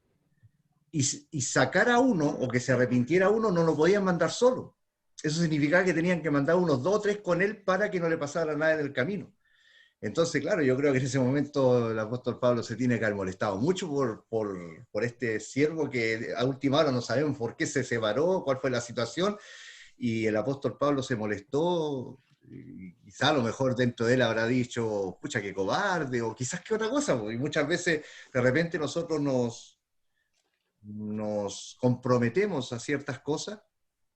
y sacar a uno o que se arrepintiera uno no lo podían mandar solo. Eso significaba que tenían que mandar unos 2 o 3 con él para que no le pasara nada en el camino. Entonces, claro, yo creo que en ese momento el apóstol Pablo se tiene que haber molestado mucho por este siervo que a última hora no sabemos por qué se separó, cuál fue la situación, y el apóstol Pablo se molestó, y quizá a lo mejor dentro de él habrá dicho, pucha, qué cobarde, o quizás qué otra cosa, y muchas veces de repente nosotros nos comprometemos a ciertas cosas,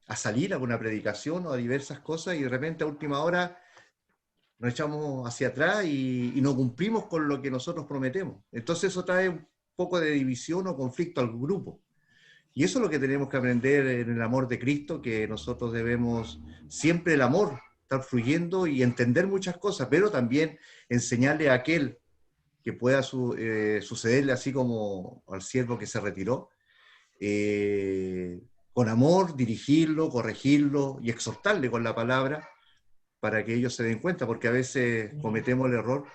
a salir a una predicación o a diversas cosas, y de repente a última hora nos echamos hacia atrás y no cumplimos con lo que nosotros prometemos. Entonces eso trae un poco de división o conflicto al grupo. Y eso es lo que tenemos que aprender en el amor de Cristo, que nosotros debemos siempre el amor estar fluyendo y entender muchas cosas, pero también enseñarle a aquel que pueda sucederle así como al siervo que se retiró, con amor, dirigirlo, corregirlo y exhortarle con la palabra, para que ellos se den cuenta, porque a veces cometemos el error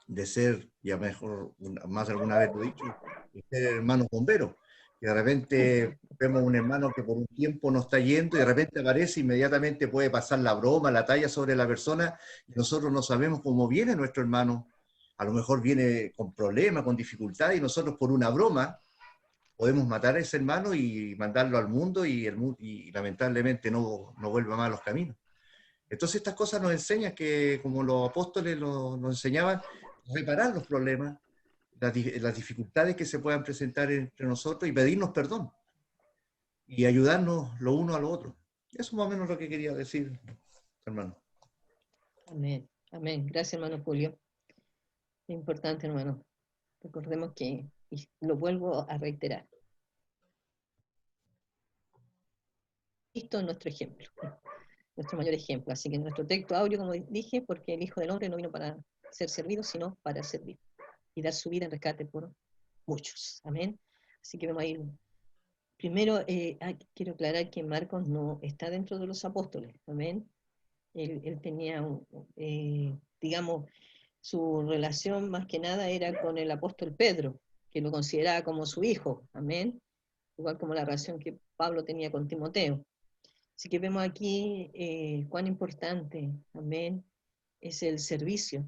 de ser, ya mejor, más de alguna vez lo he dicho, de ser hermanos bomberos, que de repente vemos un hermano que por un tiempo no está yendo y de repente aparece, inmediatamente puede pasar la broma, la talla sobre la persona, y nosotros no sabemos cómo viene nuestro hermano. A lo mejor viene con problemas, con dificultades, y nosotros por una broma podemos matar a ese hermano y mandarlo al mundo y lamentablemente no vuelve más a los caminos. Entonces estas cosas nos enseñan que, como los apóstoles nos enseñaban, reparar los problemas, las dificultades que se puedan presentar entre nosotros y pedirnos perdón y ayudarnos lo uno a lo otro. Eso es más o menos lo que quería decir, hermano. Amén, amén. Gracias, hermano Julio. Es importante, hermano. Recordemos que, y lo vuelvo a reiterar, Cristo es nuestro ejemplo, nuestro mayor ejemplo. Así que nuestro texto audio, como dije, porque el Hijo del Hombre no vino para ser servido, sino para servir y dar su vida en rescate por muchos. Amén. Así que vamos a ir. Primero, quiero aclarar que Marcos no está dentro de los apóstoles. Amén. Él tenía, digamos, su relación más que nada era con el apóstol Pedro, que lo consideraba como su hijo. Amén. Igual como la relación que Pablo tenía con Timoteo. Así que vemos aquí cuán importante, amén, es el servicio.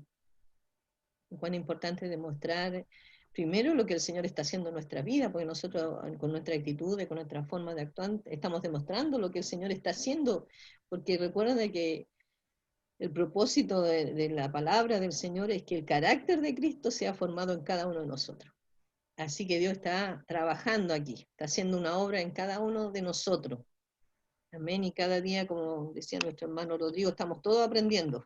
Cuán importante es demostrar primero lo que el Señor está haciendo en nuestra vida, porque nosotros con nuestra actitud, con nuestra forma de actuar, estamos demostrando lo que el Señor está haciendo, porque recuerda de que el propósito de la palabra del Señor es que el carácter de Cristo sea formado en cada uno de nosotros. Así que Dios está trabajando aquí, está haciendo una obra en cada uno de nosotros. Amén. Y cada día, como decía nuestro hermano Rodrigo, estamos todos aprendiendo,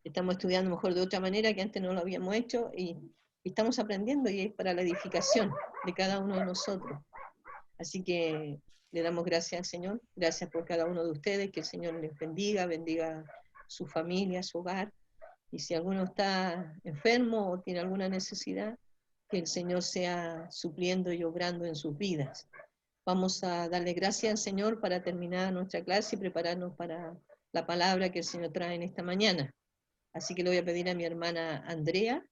estamos estudiando mejor de otra manera que antes no lo habíamos hecho y estamos aprendiendo y es para la edificación de cada uno de nosotros. Así que le damos gracias al Señor, gracias por cada uno de ustedes, que el Señor les bendiga, bendiga su familia, su hogar, y si alguno está enfermo o tiene alguna necesidad, que el Señor sea supliendo y obrando en sus vidas. Vamos a darle gracias al Señor para terminar nuestra clase y prepararnos para la palabra que el Señor trae en esta mañana. Así que le voy a pedir a mi hermana Andrea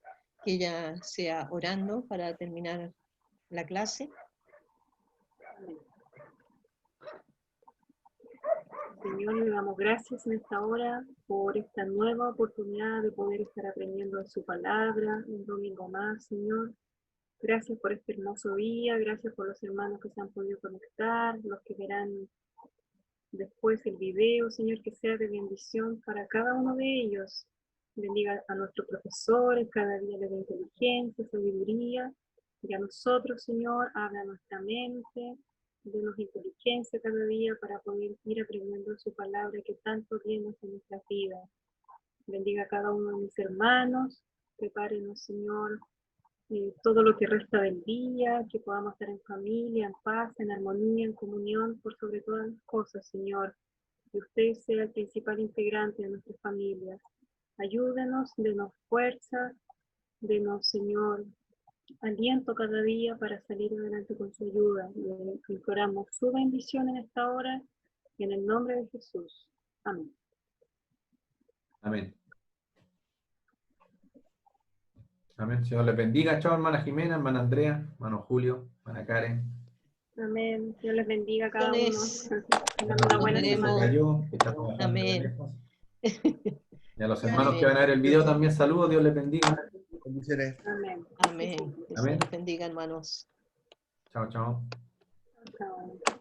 que ella sea orando para terminar la clase. Señor, le damos gracias en esta hora por esta nueva oportunidad de poder estar aprendiendo de su palabra un domingo más, Señor. Gracias por este hermoso día, gracias por los hermanos que se han podido conectar, los que verán después el video, Señor, que sea de bendición para cada uno de ellos. Bendiga a nuestros profesores, cada día les dé inteligencia, sabiduría, y a nosotros, Señor, habla nuestra mente, denos inteligencia cada día para poder ir aprendiendo su palabra que tanto bien hace en nuestras vidas. Bendiga a cada uno de mis hermanos, prepárenos, Señor, todo lo que resta del día, que podamos estar en familia, en paz, en armonía, en comunión, por sobre todas las cosas, Señor. Que usted sea el principal integrante de nuestras familias. Ayúdenos, denos fuerza, denos, Señor, aliento cada día para salir adelante con su ayuda. Le imploramos su bendición en esta hora, y en el nombre de Jesús. Amén. Amén. Amén. Señor les bendiga. Chao, hermana Jimena, hermana Andrea, hermano Julio, hermana Karen. Amén. Dios les bendiga a cada uno. Bendiciones. Tengan una buena Se Oremos. semana. cayó, que está trabajando de Amén. lejos. Y a los hermanos que Amén. van a ver el video también saludos, Dios les bendiga. Bendiciones. Amén. Amén. Que el Amén. Señor les bendiga, hermanos. Chao, chao. Chao.